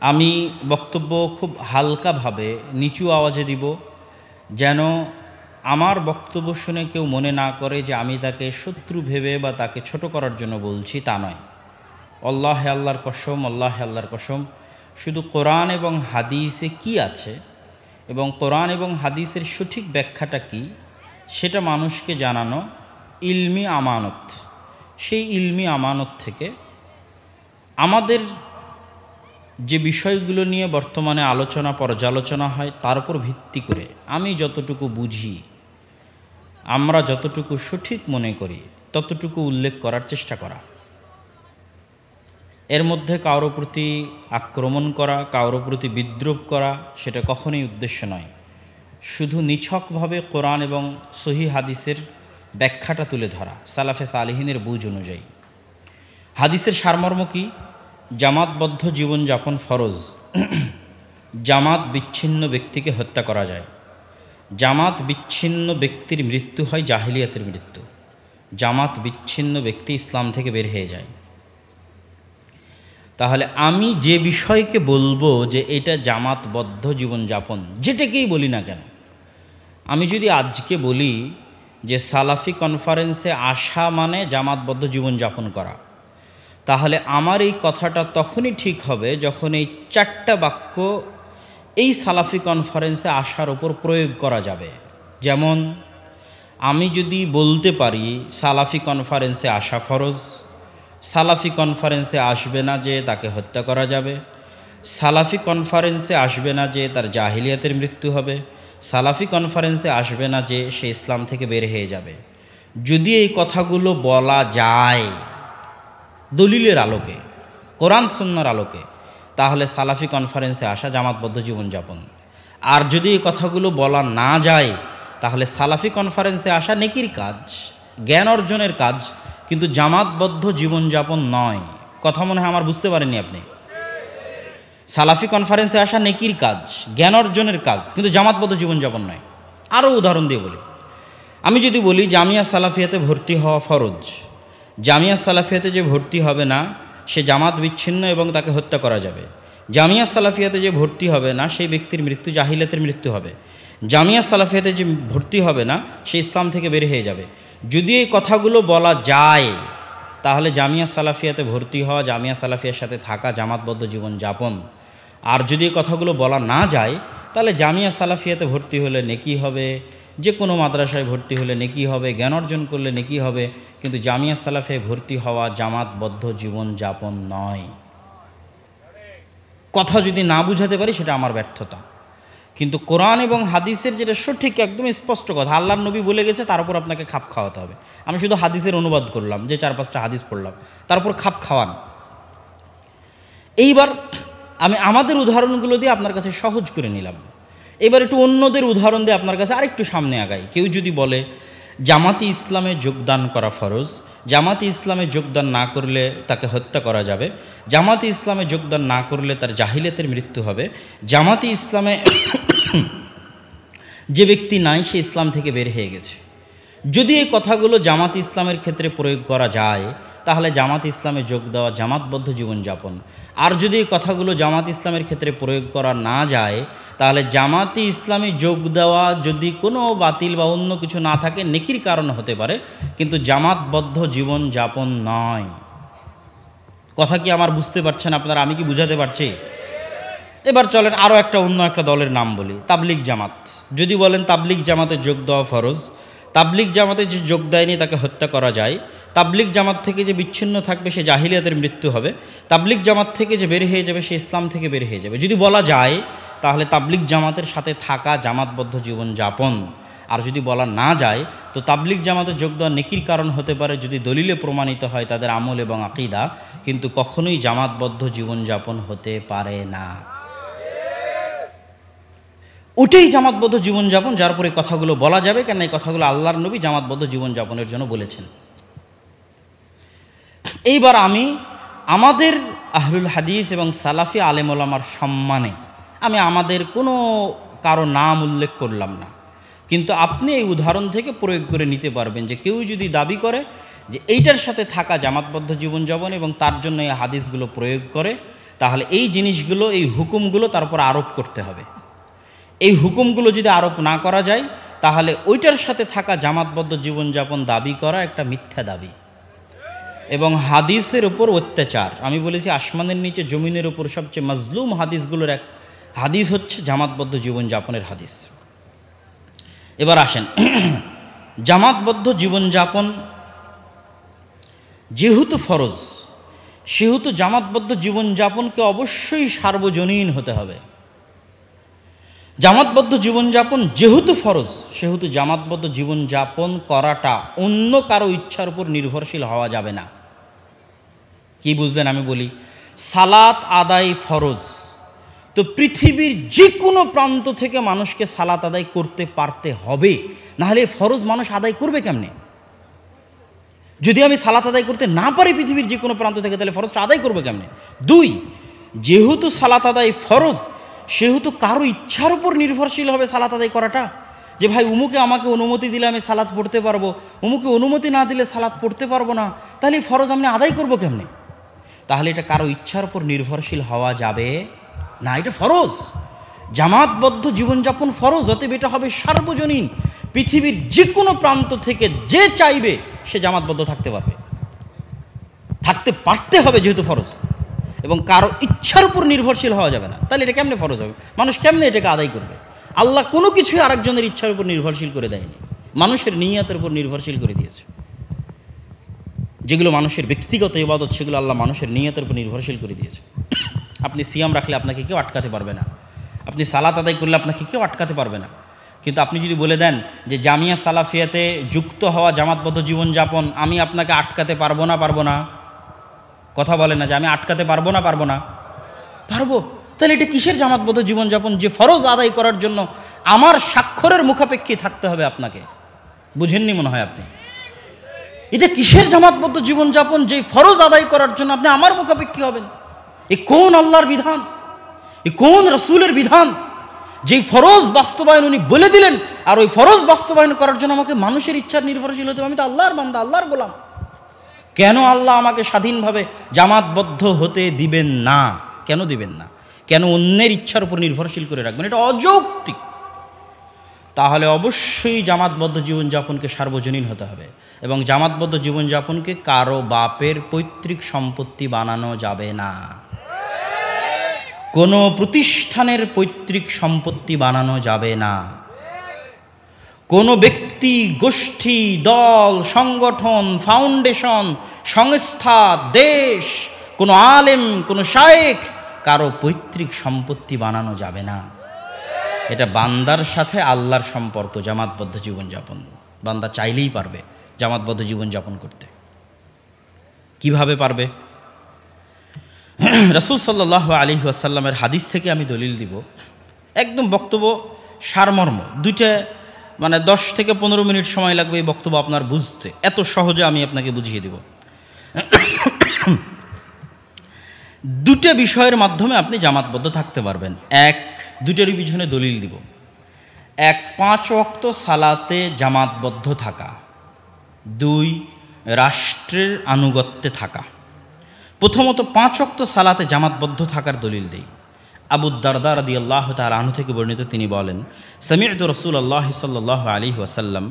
আমি বক্তব্য খুব হালকাভাবে নিচু আওয়াজে দিব, যেন আমার বক্তব্য শুনে কেউ মনে না করে যে আমি তাকে শত্রু ভেবে বা তাকে ছোট করার জন্য বলছি, তা নয়। আল্লাহে আল্লাহর কসম, আল্লাহে আল্লাহর কসম, শুধু কোরআন এবং হাদিসে কি আছে এবং কোরআন এবং হাদিসের সঠিক ব্যাখ্যাটা কি সেটা মানুষকে জানানো ইলমি আমানত। সেই ইলমি আমানত থেকে আমাদের যে বিষয়গুলো নিয়ে বর্তমানে আলোচনা পর্যালোচনা হয় তার উপর ভিত্তি করে আমি যতটুকু বুঝি, আমরা যতটুকু সঠিক মনে করি ততটুকু উল্লেখ করার চেষ্টা করা। এর মধ্যে কারো প্রতি আক্রমণ করা, কারো প্রতি বিদ্রুপ করা সেটা কখনোই উদ্দেশ্য নয়। শুধু নিছকভাবে কোরআন এবং সহিহ হাদিসের ব্যাখ্যাটা তুলে ধরা সালাফে সালেহিনের বুঝ অনুযায়ী। হাদিসের সারমর্ম কি? জামাতবদ্ধ জীবনযাপন ফরজ। জামাত বিচ্ছিন্ন ব্যক্তিকে হত্যা করা যায়। জামাত বিচ্ছিন্ন ব্যক্তির মৃত্যু হয় জাহিলিয়াতের মৃত্যু। জামাত বিচ্ছিন্ন ব্যক্তি ইসলাম থেকে বের হয়ে যায়। তাহলে আমি যে বিষয়কে বলবো যে এটা জামাতবদ্ধ জীবনযাপন, যেটাকেই বলি না কেন, আমি যদি আজকে বলি যে সালাফি কনফারেন্সে আসা মানে জামাতবদ্ধ জীবনযাপন করা, তাহলে আমার এই কথাটা তখনই ঠিক হবে যখন এই চারটা বাক্য এই সালাফি কনফারেন্সে আসার ওপর প্রয়োগ করা যাবে। যেমন আমি যদি বলতে পারি সালাফি কনফারেন্সে আসা ফরজ, সালাফি কনফারেন্সে আসবে না যে তাকে হত্যা করা যাবে, সালাফি কনফারেন্সে আসবে না যে তার জাহিলিয়াতের মৃত্যু হবে, সালাফি কনফারেন্সে আসবে না যে সে ইসলাম থেকে বের হয়ে যাবে, যদি এই কথাগুলো বলা যায় দলিলের আলোকে, কোরআন সুন্নাহর আলোকে, তাহলে সালাফি কনফারেন্সে আসা জামাতবদ্ধ জীবনযাপন। আর যদি এই কথাগুলো বলা না যায় তাহলে সালাফি কনফারেন্সে আসা নেকির কাজ, জ্ঞান অর্জনের কাজ, কিন্তু জামাতবদ্ধ জীবনযাপন নয়। কথা মনে হয় আমার বুঝতে পারেননি আপনি। সালাফি কনফারেন্সে আসা নেকির কাজ, জ্ঞান অর্জনের কাজ, কিন্তু জামাতবদ্ধ জীবনযাপন নয়। আরও উদাহরণ দিয়ে বলি, আমি যদি বলি জামিয়া সালাফিয়াতে ভর্তি হওয়া ফরজ, জামিয়া সালাফিয়াতে যে ভর্তি হবে না সে জামাত বিচ্ছিন্ন এবং তাকে হত্যা করা যাবে। জামিয়া সালাফিয়াতে যে ভর্তি হবে না সেই ব্যক্তির মৃত্যু জাহিলিয়াতের মৃত্যু হবে। জামিয়া সালাফিয়াতে যে ভর্তি হবে না সে ইসলাম থেকে বের হয়ে যাবে। যদি এই কথাগুলো বলা যায় তাহলে জামিয়া সালাফিয়াতে ভর্তি হওয়া, জামিয়া সালাফিয়ার সাথে থাকা জামাতবদ্ধ জীবনযাপন। আর যদি এই কথাগুলো বলা না যায় তাহলে জামিয়া সালাফিয়াতে ভর্তি হলে নেকি হবে, যে কোনো মাদ্রাসায় ভর্তি হলে নেকি হবে, জ্ঞান অর্জন করলে নেকি হবে, কিন্তু জামিয়া সালাফিয়ায় ভর্তি হওয়া জামাতবদ্ধ জীবনযাপন নয়। কথা যদি না বুঝাতে পারি সেটা আমার ব্যর্থতা। কিন্তু কোরআন এবং হাদিসের যেটা সঠিক একদম স্পষ্ট কথা, আল্লাহর নবী বলে গেছে, তার উপর আপনাকে খাপ খাওয়াতে হবে। আমি শুধু হাদিসের অনুবাদ করলাম, যে 4-5টা হাদিস পড়লাম, তার উপর খাপ খাওয়ান। এইবার আমি আমাদের উদাহরণগুলো দিয়ে আপনার কাছে সহজ করে নিলাম। এবার একটু অন্যদের উদাহরণ দিয়ে আপনার কাছে আরেকটু সামনে আগাই। কেউ যদি বলে জামাতি ইসলামে যোগদান করা ফরজ, জামাতি ইসলামে যোগদান না করলে তাকে হত্যা করা যাবে, জামাতি ইসলামে যোগদান না করলে তার জাহিলিয়াতের মৃত্যু হবে, জামাতি ইসলামে যে ব্যক্তি নাই সে ইসলাম থেকে বের হয়ে গেছে। যদি এই কথাগুলো জামাতি ইসলামের ক্ষেত্রে প্রয়োগ করা যায় তাহলে জামাত ইসলামে যোগ দেওয়া জামাতবদ্ধ জীবনযাপন। আর যদি এই কথাগুলো জামাত ইসলামের ক্ষেত্রে প্রয়োগ করা না যায় তাহলে জামাতি ইসলামে যোগ দেওয়া যদি কোনো বাতিল বা অন্য কিছু না থাকে নেকির কারণ হতে পারে, কিন্তু জামাতবদ্ধ জীবনযাপন নয়। কথা কি আমার বুঝতে পারছেন আপনারা? আমি কি বুঝাতে পারছি? এবার চলেন আরও অন্য একটা দলের নাম বলি, তাবলিগ জামাত। যদি বলেন তাবলিগ জামাতে যোগ দেওয়া ফরজ, তাবলিগ জামাতে যে যোগ দেয়নি তাকে হত্যা করা যায়, তাবলিগ জামাত থেকে যে বিচ্ছিন্ন থাকবে সে জাহিলিয়াতের মৃত্যু হবে, তাবলিগ জামাত থেকে যে বের হয়ে যাবে সে ইসলাম থেকে বের হয়ে যাবে, যদি বলা যায় তাহলে তাবলিগ জামাতের সাথে থাকা জামাতবদ্ধ জীবনযাপন। আর যদি বলা না যায় তো তাবলিগ জামাতে যোগ দেওয়া নেকির কারণ হতে পারে যদি দলিলে প্রমাণিত হয় তাদের আমল এবং আকীদা, কিন্তু কখনোই জামাতবদ্ধ জীবনযাপন হতে পারে না। ওটাই জামাতবদ্ধ জীবনযাপন যার পরে কথাগুলো বলা যাবে, কেন এই কথাগুলো আল্লাহর নবী জামাতবদ্ধ জীবনযাপনের জন্য বলেছেন। এইবার আমি আমাদের আহলুল হাদিস এবং সালাফি আলেম ওলামার সম্মানে আমি আমাদের কোনো কারো নাম উল্লেখ করলাম না, কিন্তু আপনি এই উদাহরণ থেকে প্রয়োগ করে নিতে পারবেন যে কেউ যদি দাবি করে যে এইটার সাথে থাকা জামাতবদ্ধ জীবনযাপন এবং তার জন্য এই হাদিসগুলো প্রয়োগ করে, তাহলে এই জিনিসগুলো, এই হুকুমগুলো তার উপর আরোপ করতে হবে। এই হুকুমগুলো যদি আরোপ না করা যায় তাহলে ওইটার সাথে থাকা জামাতবদ্ধ জীবনযাপন দাবি করা একটা মিথ্যা দাবি এবং হাদিসের উপর অত্যাচার। আমি বলেছি আসমানের নিচে জমিনের উপর সবচেয়ে মাজলুম হাদিসগুলোর এক হাদিস হচ্ছে জামাতবদ্ধ জীবনযাপনের হাদিস। এবার আসেন, জামাতবদ্ধ জীবনযাপন যেহেতু ফরজ, সেহেতু জামাতবদ্ধ জীবনযাপনকে অবশ্যই সার্বজনীন হতে হবে। জামাতবদ্ধ জীবনযাপন যেহেতু ফরজ, সেহেতু জামাতবদ্ধ জীবনযাপন করাটা অন্য কারো ইচ্ছার উপর নির্ভরশীল হওয়া যাবে না। কি বুঝলেন? আমি বলি, সালাত আদায় ফরজ, তো পৃথিবীর যে কোনো প্রান্ত থেকে মানুষকে সালাত আদায় করতে পারতে হবে, নাহলে ফরজ মানুষ আদায় করবে কেমনে? যদি আমি সালাত আদায় করতে না পারি পৃথিবীর যে কোনো প্রান্ত থেকে, তাহলে ফরজটা আদায় করবে কেমনে? দুই, যেহেতু সালাত আদায় ফরজ, সেহেতু কারো ইচ্ছার উপর নির্ভরশীল হবে সালাত আদায় করাটা, যে ভাই উমুকে আমাকে অনুমতি দিলে আমি সালাত পড়তে পারবো, উমুকে অনুমতি না দিলে সালাত পড়তে পারবো না, তাহলে ফরজ আমি আদায় করবো কেমনে? তাহলে এটা কারো ইচ্ছার উপর নির্ভরশীল হওয়া যাবে না, এটা ফরজ। জামাতবদ্ধ জীবনযাপন ফরজ, অতএব এটা হবে সার্বজনীন। পৃথিবীর যে কোনো প্রান্ত থেকে যে চাইবে সে জামাতবদ্ধ থাকতে পারবে, থাকতে পারতে হবে যেহেতু ফরজ, এবং কারো ইচ্ছার উপর নির্ভরশীল হওয়া যাবে না। তাহলে এটা কেমনে ফরজ হবে? মানুষ কেমনে এটাকে আদায় করবে? আল্লাহ কোনো কিছুই আরেকজনের ইচ্ছার উপর নির্ভরশীল করে দেয়নি, মানুষের নিয়তের উপর নির্ভরশীল করে দিয়েছে। যেগুলো মানুষের ব্যক্তিগত ইবাদত, সেগুলো আল্লাহ মানুষের নিয়তের উপর নির্ভরশীল করে দিয়েছে। আপনি সিয়াম রাখলে আপনাকে কেউ আটকাতে পারবে না, আপনি সালাত আদায় করলে আপনাকে কেউ আটকাতে পারবে না। কিন্তু আপনি যদি বলে দেন যে জামিয়া সালাফিয়াতে যুক্ত হওয়া জামাতবদ্ধ জীবনযাপন আমি আপনাকে আটকাতে পারবো না, কথা বলে না যে আমি আটকাতে পারবো না, পারবো, তাহলে এটা কিসের জামাতবদ্ধ জীবনযাপন যে ফরজ আদায় করার জন্য আমার স্বাক্ষরের মুখাপেক্ষী থাকতে হবে আপনাকে? বুঝেননি মনে হয় আপনি। এটা কিসের জামাতবদ্ধ জীবনযাপন যে ফরজ আদায় করার জন্য আপনি আমার মুখাপেক্ষী হবেন? এ কোন আল্লাহর বিধান, এ কোন রসুলের বিধান? যেই ফরজ বাস্তবায়ন উনি বলে দিলেন, আর ওই ফরজ বাস্তবায়ন করার জন্য আমাকে মানুষের ইচ্ছার নির্ভরশীল হতে হবে? আমি তো আল্লাহর বান্দা, আল্লাহর গোলাম। কেন আল্লাহ আমাকে স্বাধীনভাবে জামাতবদ্ধ হতে দিবেন না? কেন দিবেন না? কেন অন্যের ইচ্ছার উপর নির্ভরশীল করে রাখবেন? এটা অযৌক্তিক। তাহলে অবশ্যই জামাতবদ্ধ জীবনযাপনকে সার্বজনীন হতে হবে, এবং জামাতবদ্ধ জীবনযাপনকে কারো বাপের পৈতৃক সম্পত্তি বানানো যাবে না, কোনো প্রতিষ্ঠানের পৈতৃক সম্পত্তি বানানো যাবে না, কোনো ব্যক্তি, গোষ্ঠী, দল, সংগঠন, ফাউন্ডেশন, সংস্থা, দেশ, কোনো আলেম, কোনো শায়েখ কারো পৈতৃক সম্পত্তি বানানো যাবে না। এটা বান্দার সাথে আল্লাহর সম্পর্ক, জামাতবদ্ধ জীবনযাপন। বান্দা চাইলেই পারবে জামাতবদ্ধ জীবনযাপন করতে। কিভাবে পারবে? রাসূল সাল্লাল্লাহু আলাইহি ওয়াসাল্লামের হাদিস থেকে আমি দলিল দিব, একদম বক্তব্য সারমর্ম, দুইটা মানে 10 থেকে 15 মিনিট সময় লাগবে এই বক্তব্য আপনার বুঝতে, এত সহজে আমি আপনাকে বুঝিয়ে দেব। দুটো বিষয়ের মাধ্যমে আপনি জামাতবদ্ধ থাকতে পারবেন। এক, দুটোরই পিছনে দলিল দিব। এক, 5 ওয়াক্ত সালাতে জামাতবদ্ধ থাকা। 2, রাষ্ট্রের আনুগত্যে থাকা। প্রথমত 5 ওয়াক্ত সালাতে জামাতবদ্ধ থাকার দলিল দেই। আবু দারদা রাদিয়াল্লাহু তাআলা আনহু থেকে বর্ণিত, তিনি বলেন, সামি'তু রাসূলুল্লাহ সাল্লাল্লাহু আলাইহি ওয়াসাল্লাম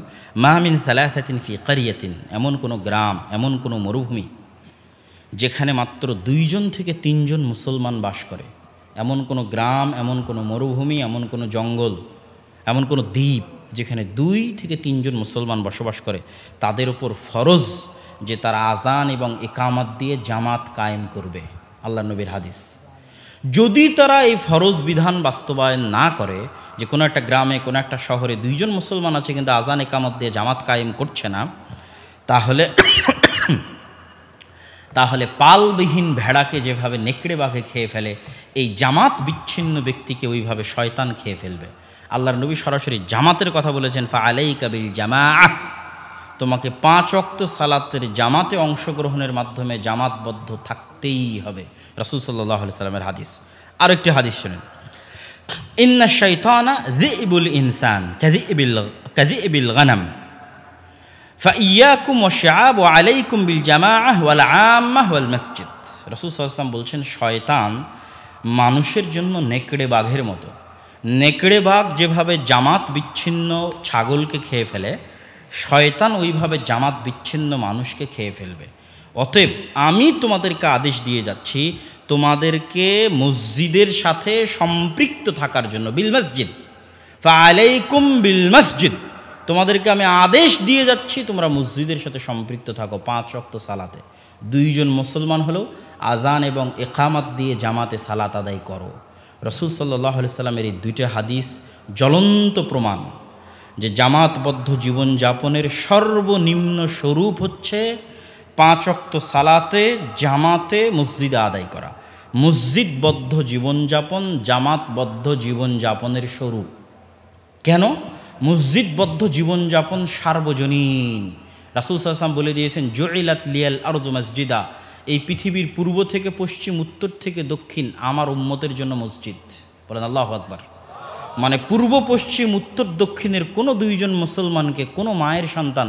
মা মিন সালাসাতিন ফি ক্বরিয়াতিন, এমন কোনো গ্রাম, এমন কোনো মরুভূমি যেখানে মাত্র 2 জন থেকে 3 জন মুসলমান বাস করে, এমন কোনো গ্রাম, এমন কোনো মরুভূমি, এমন কোনো জঙ্গল, এমন কোনো দ্বীপ যেখানে 2 থেকে 3 জন মুসলমান বসবাস করে, তাদের উপর ফরজ যে তারা আজান এবং ইকামত দিয়ে জামাত কায়েম করবে। আল্লাহর নবীর হাদিস। যদি তারা এই ফরজ বিধান বাস্তবায়ন না করে, যে কোনো একটা গ্রামে, কোনো একটা শহরে 2 জন মুসলমান আছে কিন্তু আজান ইকামত দিয়ে জামাত কায়েম করছে না, তাহলে পালবিহীন ভেড়াকে যেভাবে নেকড়ে বাঘে খেয়ে ফেলে, এই জামাত বিচ্ছিন্ন ব্যক্তিকে ওইভাবে শয়তান খেয়ে ফেলবে। আল্লাহর নবী সরাসরি জামাতের কথা বলেছেন, ফাআলাইকা বিল জামাআহ, তোমাকে 5 ওয়াক্ত সালাতের জামাতে অংশগ্রহণের মাধ্যমে জামাতবদ্ধ থাকতেই হবে। রাসূল সাল্লাল্লাহু আলাইহি সাল্লামের হাদিস। আরেকটি হাদিস শুনেন, ইন্না শাইতানা যিবুল ইনসান কাযিবিল গানাম ফাইয়াকুম ওয়াশআব ওয়া আলাইকুম বিল জামাআহ ওয়াল আম্মাহ ওয়াল মসজিদ। রাসূল সাল্লাল্লাহু আলাইহি ওয়াসাল্লাম বলছেন, শয়তান মানুষের জন্য নেকড়ে বাঘের মতো। নেকড়ে বাঘ যেভাবে জামাত বিচ্ছিন্ন ছাগলকে খেয়ে ফেলে, শয়তান ওইভাবে জামাত বিচ্ছিন্ন মানুষকে খেয়ে ফেলবে। অতএব আমি তোমাদেরকে আদেশ দিয়ে যাচ্ছি, তোমাদেরকে মসজিদের সাথে সম্পৃক্ত থাকার জন্য, বিল মসজিদ, ফালাইকুম বিল মসজিদ, তোমাদেরকে আমি আদেশ দিয়ে যাচ্ছি তোমরা মসজিদের সাথে সম্পৃক্ত থাকো 5 ওয়াক্ত সালাতে। 2 জন মুসলমান হলেও আজান এবং ইকামত দিয়ে জামাতে সালাত আদায় করো। রাসূল সাল্লাল্লাহু আলাইহি সাল্লামের এই 2টা হাদিস জ্বলন্ত প্রমাণ যে জামাতবদ্ধ জীবনযাপনের সর্বনিম্ন স্বরূপ হচ্ছে 5 ওয়াক্ত সালাতে জামাতে মসজিদে আদায় করা। মসজিদবদ্ধ জীবনযাপন জামাতবদ্ধ জীবনযাপনের স্বরূপ। কেন? মসজিদবদ্ধ জীবনযাপন সার্বজনীন। রাসূল সাল্লাল্লাহু আলাইহি ওয়াসাল্লাম বলে দিয়েছেন, জুইলাত লিয়াল আরজু মসজিদা, এই পৃথিবীর পূর্ব থেকে পশ্চিম, উত্তর থেকে দক্ষিণ আমার উম্মতের জন্য মসজিদ। বলেন আল্লাহু আকবার। মানে পূর্ব পশ্চিম উত্তর দক্ষিণের কোনো 2 জন মুসলমানকে কোনো মায়ের সন্তান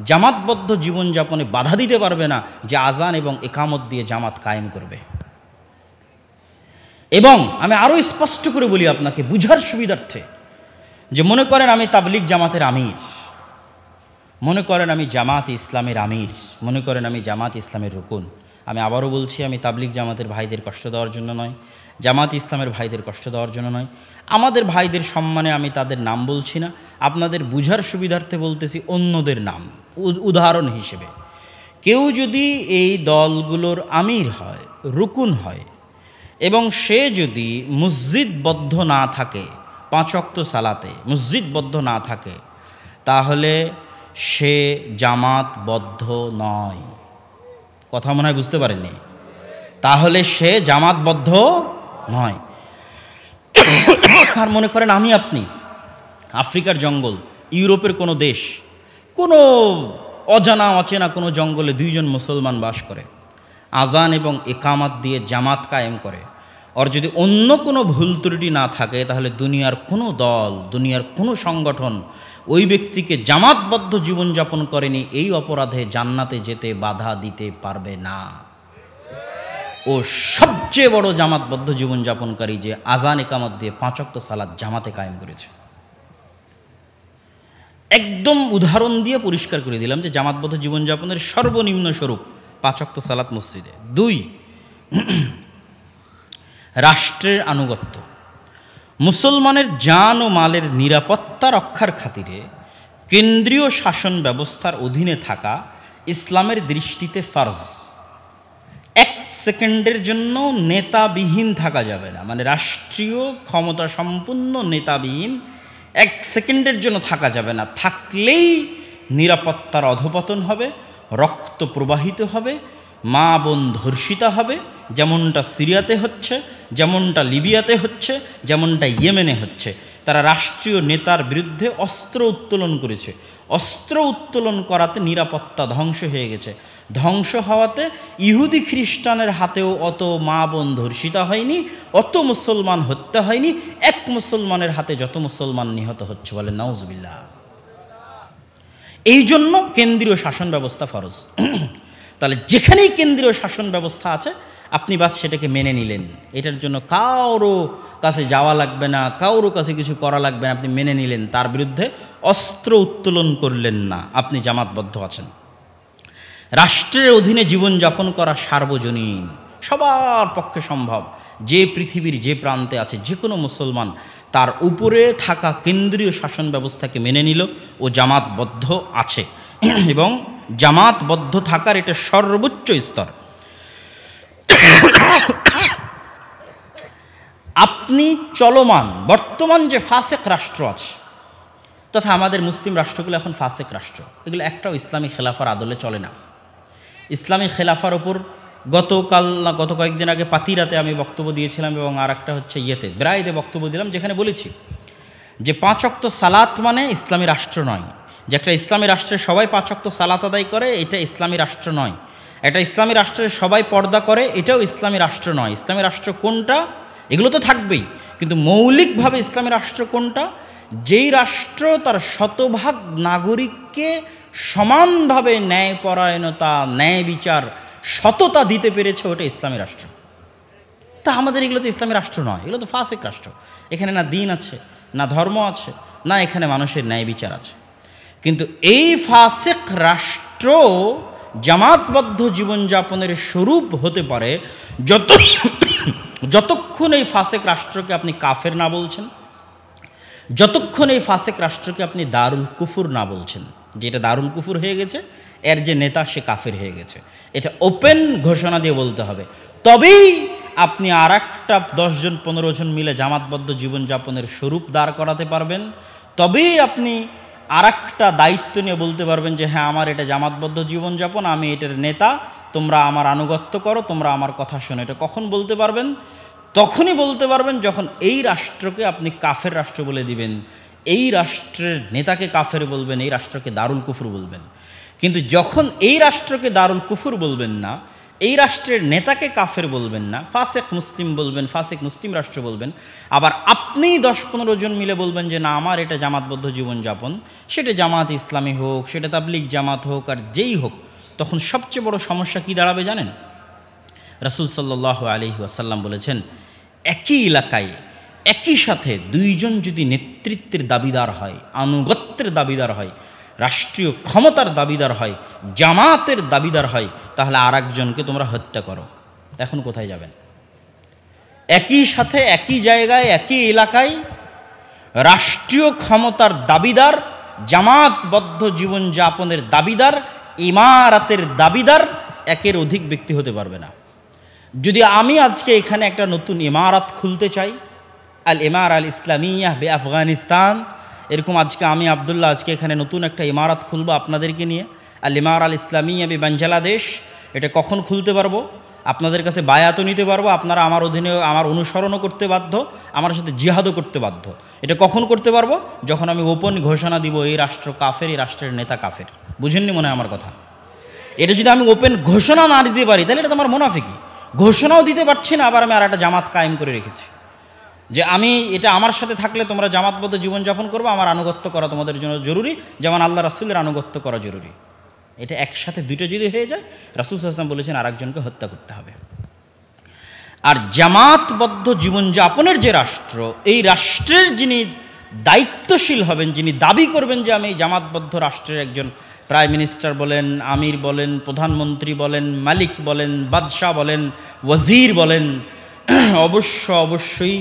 জামাতবদ্ধ জীবনযাপনে বাধা দিতে পারবে না যে আজান এবং ইকামত দিয়ে জামাত কায়েম করবে। এবং আমি আরও স্পষ্ট করে বলি আপনাকে বুঝার সুবিধার্থে, যে মনে করেন আমি তাবলিগ জামাতের আমির, মনে করেন আমি জামাত ইসলামের আমির, মনে করেন আমি জামাত ইসলামের রুকুন। আমি আবারও বলছি, আমি তাবলিগ জামাতের ভাইদের কষ্ট দেওয়ার জন্য নয়, জামাত ইসলামের ভাইদের কষ্ট দেওয়ার জন্য নয়, আমাদের ভাইদের সম্মানে আমি তাদের নাম বলছি না, আপনাদের বুঝার সুবিধার্থে বলতেছি অন্যদের নাম উদাহরণ হিসেবে। কেউ যদি এই দলগুলোর আমির হয়, রুকুন হয়, এবং সে যদি মসজিদবদ্ধ না থাকে, 5 ওয়াক্ত সালাতে মসজিদবদ্ধ না থাকে, তাহলে সে জামাতবদ্ধ নয়। কথা মনে হয় বুঝতে পারেননি? তাহলে সে জামাতবদ্ধ নয়। আর মনে করেন আমি আপনি আফ্রিকার জঙ্গল, ইউরোপের কোনো দেশ, কোনো অজানা অচেনা কোনো জঙ্গলে 2 জন মুসলমান বাস করে, আজান এবং ইকামত দিয়ে জামাত কায়েম করে। আর যদি অন্য কোনো ভুল ত্রুটি না থাকে, তাহলে দুনিয়ার কোনো দল, দুনিয়ার কোনো সংগঠন ওই ব্যক্তিকে জামাতবদ্ধ জীবনযাপন করেনি এই অপরাধে জান্নাতে যেতে বাধা দিতে পারবে না। ও সবচেয়ে বড় জামাতবদ্ধ জীবনযাপনকারী যে আজান ইকামত দিয়ে 5 ওয়াক্ত সালাত জামাতে কায়েম করেছে। একদম উদাহরণ দিয়ে পরিষ্কার করে দিলাম যে জামাতবদ্ধ জীবনযাপনের সর্বনিম্ন স্বরূপ 5 ওয়াক্ত সালাত মসজিদে। 2, রাষ্ট্রের আনুগত্য। মুসলমানের জান ও মালের নিরাপত্তা রক্ষার খাতিরে কেন্দ্রীয় শাসন ব্যবস্থার অধীনে থাকা ইসলামের দৃষ্টিতে ফরজ। 1 সেকেন্ডের জন্য নেতাবিহীন থাকা যাবে না। মানে রাষ্ট্রীয় ক্ষমতা সম্পন্ন নেতাবিহীন 1 সেকেন্ডের জন্য থাকা যাবে না। থাকলেই নিরাপত্তার অধপতন হবে, রক্ত প্রবাহিত হবে, মা বোন ধর্ষিতা হবে, যেমনটা সিরিয়াতে হচ্ছে, যেমনটা লিবিয়াতে হচ্ছে, যেমনটা ইয়েমেনে হচ্ছে। তারা রাষ্ট্রীয় নেতার বিরুদ্ধে অস্ত্র উত্তোলন করেছে। অস্ত্র উত্তোলন করাতে নিরাপত্তা ধ্বংস হয়ে গেছে। ধ্বংস হওয়াতে ইহুদি খ্রিস্টানের হাতেও অত মা বোন ধর্ষিতা হয়নি, অত মুসলমান হত্যা হয়নি। 1 মুসলমানের হাতে যত মুসলমান নিহত হচ্ছে, বলে নাউজুবিল্লাহ। এই জন্য কেন্দ্রীয় শাসন ব্যবস্থা ফরজ। তাহলে যেখানেই কেন্দ্রীয় শাসন ব্যবস্থা আছে, আপনি বাস সেটাকে মেনে নিলেন, এটার জন্য কারো কাছে যাওয়া লাগবে না, কারো কাছে কিছু করা লাগবে না, আপনি মেনে নিলেন, তার বিরুদ্ধে অস্ত্র উত্তোলন করলেন না, আপনি জামাতবদ্ধ আছেন। রাষ্ট্রের অধীনে জীবনযাপন করা সার্বজনীন, সবার পক্ষে সম্ভব। যে পৃথিবীর যে প্রান্তে আছে যে কোনো মুসলমান তার উপরে থাকা কেন্দ্রীয় শাসন ব্যবস্থাকে মেনে নিল, ও জামাতবদ্ধ আছে। এবং জামাতবদ্ধ থাকার এটা সর্বোচ্চ স্তর। আপনি চলমান বর্তমান যে ফাসেক রাষ্ট্র আছে, তথা আমাদের মুসলিম রাষ্ট্রগুলো এখন ফাসেক রাষ্ট্র, এগুলো একটাও ইসলামী খেলাফার আদলে চলে না। ইসলামী খেলাফার ওপর গতকাল না গত কয়েকদিন আগে পাতিরাতে আমি বক্তব্য দিয়েছিলাম, এবং আর একটা হচ্ছে ইয়েতে ব্রাইদে বক্তব্য দিলাম, যেখানে বলেছি যে 5 ওয়াক্ত সালাত মানে ইসলামী রাষ্ট্র নয়। যে একটা ইসলামী রাষ্ট্রের সবাই 5 ওয়াক্ত সালাত আদায় করে, এটা ইসলামী রাষ্ট্র নয়। একটা ইসলামী রাষ্ট্রের সবাই পর্দা করে, এটাও ইসলামী রাষ্ট্র নয়। ইসলামী রাষ্ট্র কোনটা? এগুলো তো থাকবেই, কিন্তু মৌলিকভাবে ইসলামী রাষ্ট্র কোনটা? যেই রাষ্ট্র তার শতভাগ নাগরিককে সমানভাবে ন্যায়পরায়ণতা, ন্যায় বিচার, সততা দিতে পেরেছে, ওটা ইসলামী রাষ্ট্র। তা আমাদের এগুলো তো ইসলামী রাষ্ট্র নয়, এগুলো তো ফাসিক রাষ্ট্র। এখানে না দিন আছে, না ধর্ম আছে, না এখানে মানুষের ন্যায় বিচার আছে। কিন্তু এই ফাসিক রাষ্ট্র জামাতবদ্ধ জীবনযাপনের স্বরূপ হতে পারে যতক্ষণ এই ফাসিক রাষ্ট্রকে আপনি কাফের না বলছেন, যতক্ষণ এই ফাসিক রাষ্ট্রকে আপনি দারুল কুফুর না বলছেন, যেটা দারুল কুফুর হয়ে গেছে, এর যে নেতা সে কাফের হয়ে গেছে, এটা ওপেন ঘোষণা দিয়ে বলতে হবে। তবেই আপনি আর একটা 10 জন 15 জন মিলে জামাতবদ্ধ জীবনযাপনের স্বরূপ দাঁড় করাতে পারবেন। তবেই আপনি আর একটা দায়িত্ব নিয়ে বলতে পারবেন যে হ্যাঁ, আমার এটা জামাতবদ্ধ জীবনযাপন, আমি এটার নেতা, তোমরা আমার আনুগত্য করো, তোমরা আমার কথা শোনো। এটা কখন বলতে পারবেন? তখনই বলতে পারবেন যখন এই রাষ্ট্রকে আপনি কাফের রাষ্ট্র বলে দিবেন, এই রাষ্ট্রের নেতাকে কাফের বলবেন, এই রাষ্ট্রকে দারুল কুফর বলবেন। কিন্তু যখন এই রাষ্ট্রকে দারুল কুফর বলবেন না, এই রাষ্ট্রের নেতাকে কাফের বলবেন না, ফাসিক মুসলিম বলবেন, ফাসিক মুসলিম রাষ্ট্র বলবেন, আবার আপনি 10-15 জন মিলে বলবেন যে না, আমার এটা জামাতবদ্ধ জীবনযাপন, সেটা জামাত ইসলামী হোক, সেটা তাবলিগ জামাত হোক, আর যেই হোক, তখন সবচেয়ে বড় সমস্যা কী দাঁড়াবে জানেন? রাসূল সাল্লাল্লাহু আলাইহি ওয়াসাল্লাম বলেছেন, একই এলাকায় একই সাথে 2 জন যদি নেতৃত্বের দাবিদার হয়, আনুগত্যের দাবিদার হয়, রাষ্ট্রীয় ক্ষমতার দাবিদার হয়, জামাতের দাবিদার হয়, তাহলে আর একজনকে তোমরা হত্যা করো। এখন কোথায় যাবেন? একই সাথে একই জায়গায় একই এলাকায় রাষ্ট্রীয় ক্ষমতার দাবিদার, জামাতবদ্ধ জীবনযাপনের দাবিদার, ইমারাতের দাবিদার একের অধিক ব্যক্তি হতে পারবে না। যদি আমি আজকে এখানে একটা নতুন ইমারত খুলতে চাই, আল ইমারা আল ইসলামিয়া বে আফগানিস্তান, এরকম আজকে আমি আবদুল্লাহ আজকে এখানে নতুন একটা ইমারত খুলবো আপনাদেরকে নিয়ে, আল ইমারা আল ইসলামিয়া বে বাংলাদেশ, এটা কখন খুলতে পারবো? আপনাদের কাছে বায়াতও নিতে পারবো, আপনারা আমার অধীনে আমার অনুসরণও করতে বাধ্য, আমার সাথে জিহাদও করতে বাধ্য। এটা কখন করতে পারবো? যখন আমি ওপেন ঘোষণা দিব এই রাষ্ট্র কাফের, এই রাষ্ট্রের নেতা কাফের। বুঝেননি মনে হয় আমার কথা? এটা যদি আমি ওপেন ঘোষণা না দিতে পারি, তাহলে এটা তো আমার মুনাফিকি। ঘোষণাও দিতে পারছি না, আবার আমি আর একটা জামাত কায়েম করে রেখেছি যে আমি এটা আমার সাথে থাকলে তোমরা জামাতবদ্ধ জীবনযাপন করবো, আমার আনুগত্য করা তোমাদের জন্য জরুরি, যেমন আল্লাহ রাসূলের আনুগত্য করা জরুরি। এটা একসাথে দুইটা যদি হয়ে যায়, রাসূল সাল্লাল্লাহু আলাইহি ওয়াসাল্লাম বলেছেন আর একজনকে হত্যা করতে হবে। আর জামাতবদ্ধ জীবনযাপনের যে রাষ্ট্র, এই রাষ্ট্রের যিনি দায়িত্বশীল হবেন, যিনি দাবি করবেন যে আমি এই জামাতবদ্ধ রাষ্ট্রের একজন প্রাইম মিনিস্টার বলেন, আমির বলেন, প্রধানমন্ত্রী বলেন, মালিক বলেন, বাদশাহ বলেন, ওয়াজির বলেন, অবশ্যই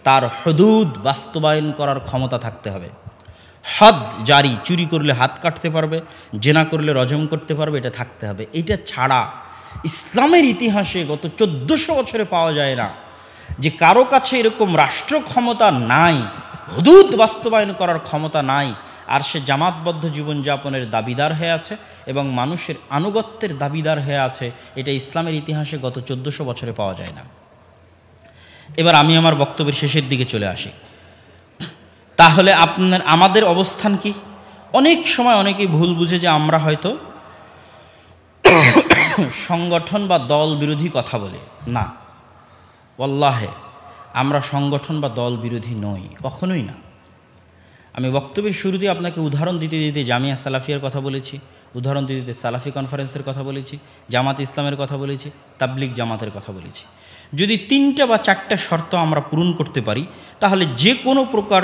তার হুদুদ বাস্তবায়ন করার ক্ষমতা থাকতে হবে। হদ জারি, চুরি করলে হাত কাটতে পারবে, জেনা করলে রজম করতে পারবে, এটা থাকতে হবে। এটা ছাড়া ইসলামের ইতিহাসে গত 1400 বছরে পাওয়া যায় না যে কারো কাছে এরকম রাষ্ট্র ক্ষমতা নাই, হুদুদ বাস্তবায়ন করার ক্ষমতা নাই, আর সে জামাতবদ্ধ জীবনযাপনের দাবিদার হয়ে আছে এবং মানুষের আনুগত্যের দাবিদার হয়ে আছে। এটা ইসলামের ইতিহাসে গত 1400 বছরে পাওয়া যায় না। এবার আমি আমার বক্তব্যের শেষের দিকে চলে আসি। তাহলে আমাদের অবস্থান কি? অনেক সময় অনেকেই ভুল বুঝে যে আমরা হয়তো সংগঠন বা দল বিরোধী কথা বলি। না, ওয়াল্লাহে আমরা সংগঠন বা দল বিরোধী নই, কখনোই না। আমি বক্তব্যের শুরুতে আপনাকে উদাহরণ দিতে দিতে জামিয়া সালাফিয়ার কথা বলেছি, উদাহরণ দিতে দিতে সালাফি কনফারেন্সের কথা বলেছি, জামাত ইসলামের কথা বলেছি, তাবলিগ জামাতের কথা বলেছি। যদি 3টা বা 4টা শর্ত আমরা পূরণ করতে পারি, তাহলে যে কোনো প্রকার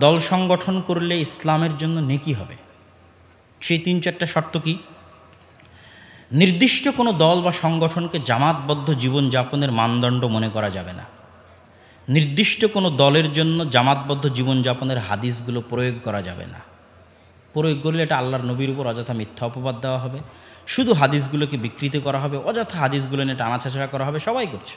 দল সংগঠন করলে ইসলামের জন্য নেকি হবে। সেই 3-4টা শর্ত কি? নির্দিষ্ট কোনো দল বা সংগঠনকে জামাতবদ্ধ জীবনযাপনের মানদণ্ড মনে করা যাবে না। নির্দিষ্ট কোনো দলের জন্য জামাতবদ্ধ জীবনযাপনের হাদিসগুলো প্রয়োগ করা যাবে না। প্রয়োগ করলে এটা আল্লাহর নবীর উপর অযথা মিথ্যা অপবাদ দেওয়া হবে, শুধু হাদিসগুলোকে বিকৃত করা হবে, অযথা হাদিসগুলো নিয়ে টানাছাড়া করা হবে। সবাই করছে।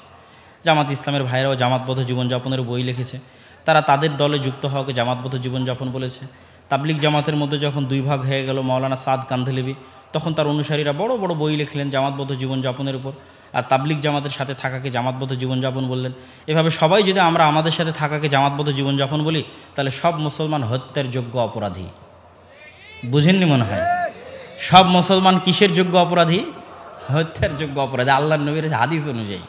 জামাত ইসলামের ভাইরাও জামাতবদ্ধ জীবনযাপনের বই লিখেছে, তারা তাদের দলে যুক্ত হওয়াকে জামাতবদ্ধ জীবনযাপন বলেছে। তাবলিগ জামাতের মধ্যে যখন 2 ভাগ হয়ে গেল, মাওলানা সাদ কান্ধেলেবি, তখন তার অনুসারীরা বড় বড় বই লিখলেন জামাতবদ্ধ জীবনযাপনের উপর, আর তাবলিগ জামাতের সাথে থাকাকে জামাতবদ্ধ জীবনযাপন বললেন। এভাবে সবাই যদি আমরা আমাদের সাথে থাকাকে জামাতবদ্ধ জীবনযাপন বলি, তাহলে সব মুসলমান হত্যার যোগ্য অপরাধী। বুঝেননি মনে হয়? সব মুসলমান কিসের যোগ্য অপরাধী? হত্যার যোগ্য অপরাধী, আল্লাহর নবীর হাদিস অনুযায়ী।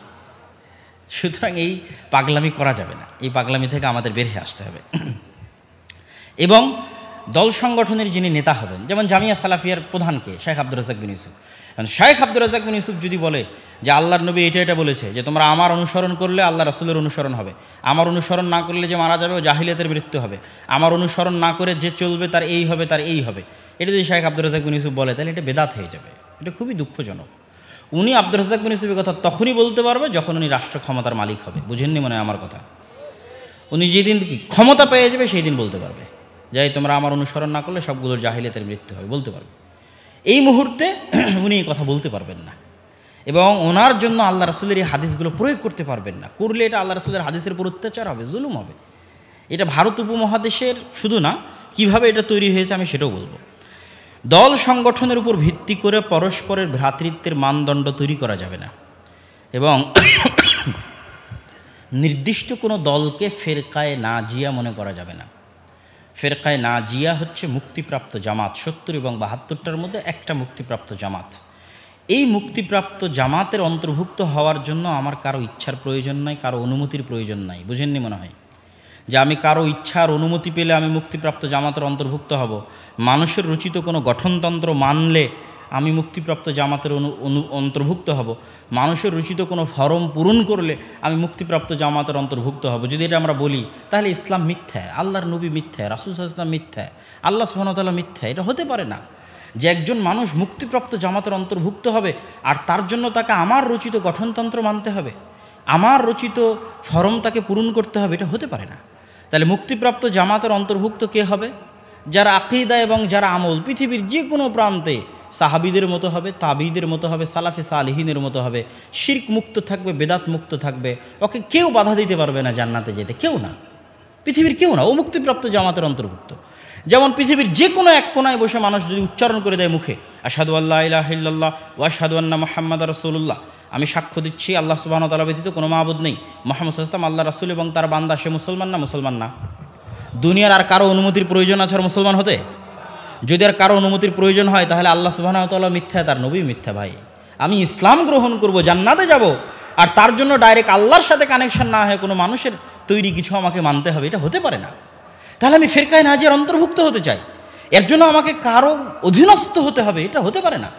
সুতরাং এই পাগলামি করা যাবে না, এই পাগলামি থেকে আমাদের বের হয়ে আসতে হবে। এবং দল সংগঠনের যিনি নেতা হবেন, যেমন জামিয়া সালাফিয়ার প্রধানকে শেখ আব্দুর রাজ্জাক বিন ইউসুফ, শেখ আব্দুর রাজ্জাক বিন ইউসুফ যদি বলে যে আল্লাহর নবী এটা বলেছে যে তোমরা আমার অনুসরণ করলে আল্লাহ রাসূলের অনুসরণ হবে, আমার অনুসরণ না করলে যে মারা যাবে ও জাহিলিয়াতের মৃত্যু হবে, আমার অনুসরণ না করে যে চলবে তার এই হবে তার এই হবে, এটা যদি শেখ আব্দুর রাজ্জাক বিন ইউসুফ বলে তাহলে এটা বেদাত হয়ে যাবে। এটা খুবই দুঃখজনক। উনি আব্দুর রাজ্জাক বিন ইউসুফের কথা তখনই বলতে পারবে যখন উনি রাষ্ট্র ক্ষমতার মালিক হবে। বুঝেননি মনে হয় আমার কথা? উনি যেদিন ক্ষমতা পেয়ে যাবে সেই দিন বলতে পারবে যাই তোমরা আমার অনুসরণ না করলে সবগুলোর জাহিলিয়াতের মৃত্যু হবে, বলতে পারবে। এই মুহূর্তে উনি এই কথা বলতে পারবেন না এবং ওনার জন্য আল্লাহ রাসূলের এই হাদিসগুলো প্রয়োগ করতে পারবেন না। করলে এটা আল্লাহ রাসূলের হাদিসের উপর অত্যাচার হবে, জুলুম হবে। এটা ভারত উপমহাদেশের শুধু না, কিভাবে এটা তৈরি হয়েছে আমি সেটাও বলবো। দল সংগঠনের উপর ভিত্তি করে পরস্পরের ভ্রাতৃত্বের মানদণ্ড তৈরি করা যাবে না এবং নির্দিষ্ট কোনো দলকে ফেরকায়ে নাজিয়া মনে করা যাবে না। ফেরকায়ে নাজিয়া হচ্ছে মুক্তিপ্রাপ্ত জামাত, ৭০ এবং ৭২টার মধ্যে একটা মুক্তিপ্রাপ্ত জামাত। এই মুক্তিপ্রাপ্ত জামাতের অন্তর্ভুক্ত হওয়ার জন্য আমার কারো ইচ্ছার প্রয়োজন নাই, কারো অনুমতির প্রয়োজন নাই। বুঝেননি মনে হয় যে আমি কারো ইচ্ছার অনুমতি পেলে আমি মুক্তিপ্রাপ্ত জামাতের অন্তর্ভুক্ত হব। মানুষের রচিত কোনো গঠনতন্ত্র মানলে আমি মুক্তিপ্রাপ্ত জামাতের অন্তর্ভুক্ত হব। মানুষের রচিত কোনো ফরম পূরণ করলে আমি মুক্তিপ্রাপ্ত জামাতের অন্তর্ভুক্ত হব। যদি এটা আমরা বলি তাহলে ইসলাম মিথ্যা, আল্লাহর নবী মিথ্যা, রাসূল সাল্লাল্লাহু আলাইহি ওয়াসাল্লাম মিথ্যা, আল্লাহ সুবহানাহু ওয়া তাআলা মিথ্যা। এটা হতে পারে না যে একজন মানুষ মুক্তিপ্রাপ্ত জামাতের অন্তর্ভুক্ত হবে আর তার জন্য তাকে আমার রচিত গঠনতন্ত্র মানতে হবে, আমার রচিত ফরম তাকে পূরণ করতে হবে। এটা হতে পারে না। তাহলে মুক্তিপ্রাপ্ত জামাতের অন্তর্ভুক্ত কে হবে? যারা আকীদা এবং যারা আমল পৃথিবীর যে কোনো প্রান্তে সাহাবীদের মতো হবে, তাবিদের মতো হবে, সালাফে সালেহিনের মতো হবে, শিরক মুক্ত থাকবে, বেদাত মুক্ত থাকবে, ওকে কেউ বাধা দিতে পারবে না জান্নাতে যেতে, কেউ না, পৃথিবীর কেউ না। ও মুক্তিপ্রাপ্ত জামাতের অন্তর্ভুক্ত। যেমন পৃথিবীর যে কোনো এক কোনায় বসে মানুষ যদি উচ্চারণ করে দেয় মুখে আশহাদু আল্লা ইলাহা ইল্লাল্লাহ ওয়া আশহাদু আন্না মুহাম্মাদার রাসূলুল্লাহ, আমি সাক্ষ্য দিচ্ছি আল্লাহ সুবহানাহু ওয়া তাআলা ব্যতীত কোনো মাবুদ নেই, মুহাম্মদ সাল্লাল্লাহু আলাইহি ওয়াসাল্লাম আল্লাহর রাসূল এবং তার বান্দা, সে মুসলমান না? মুসলমান না। দুনিয়ার আর কারো অনুমতির প্রয়োজন আছে আর মুসলমান হতে? যদি আর কারো অনুমতির প্রয়োজন হয় তাহলে আল্লাহ সুবহানাহু ওয়া তাআলা মিথ্যা, তার নবী মিথ্যা। ভাই, আমি ইসলাম গ্রহণ করব, জান্নাতে যাব, আর তার জন্য ডাইরেক্ট আল্লাহর সাথে কানেকশন না হয়ে কোনো মানুষের তৈরি কিছু আমাকে মানতে হবে, এটা হতে পারে না। তাহলে আমি ফিরকায়ে নাজিয়ার অন্তর্ভুক্ত হতে চাই, এর জন্য আমাকে কারো অধীনস্থ হতে হবে, এটা হতে পারে না।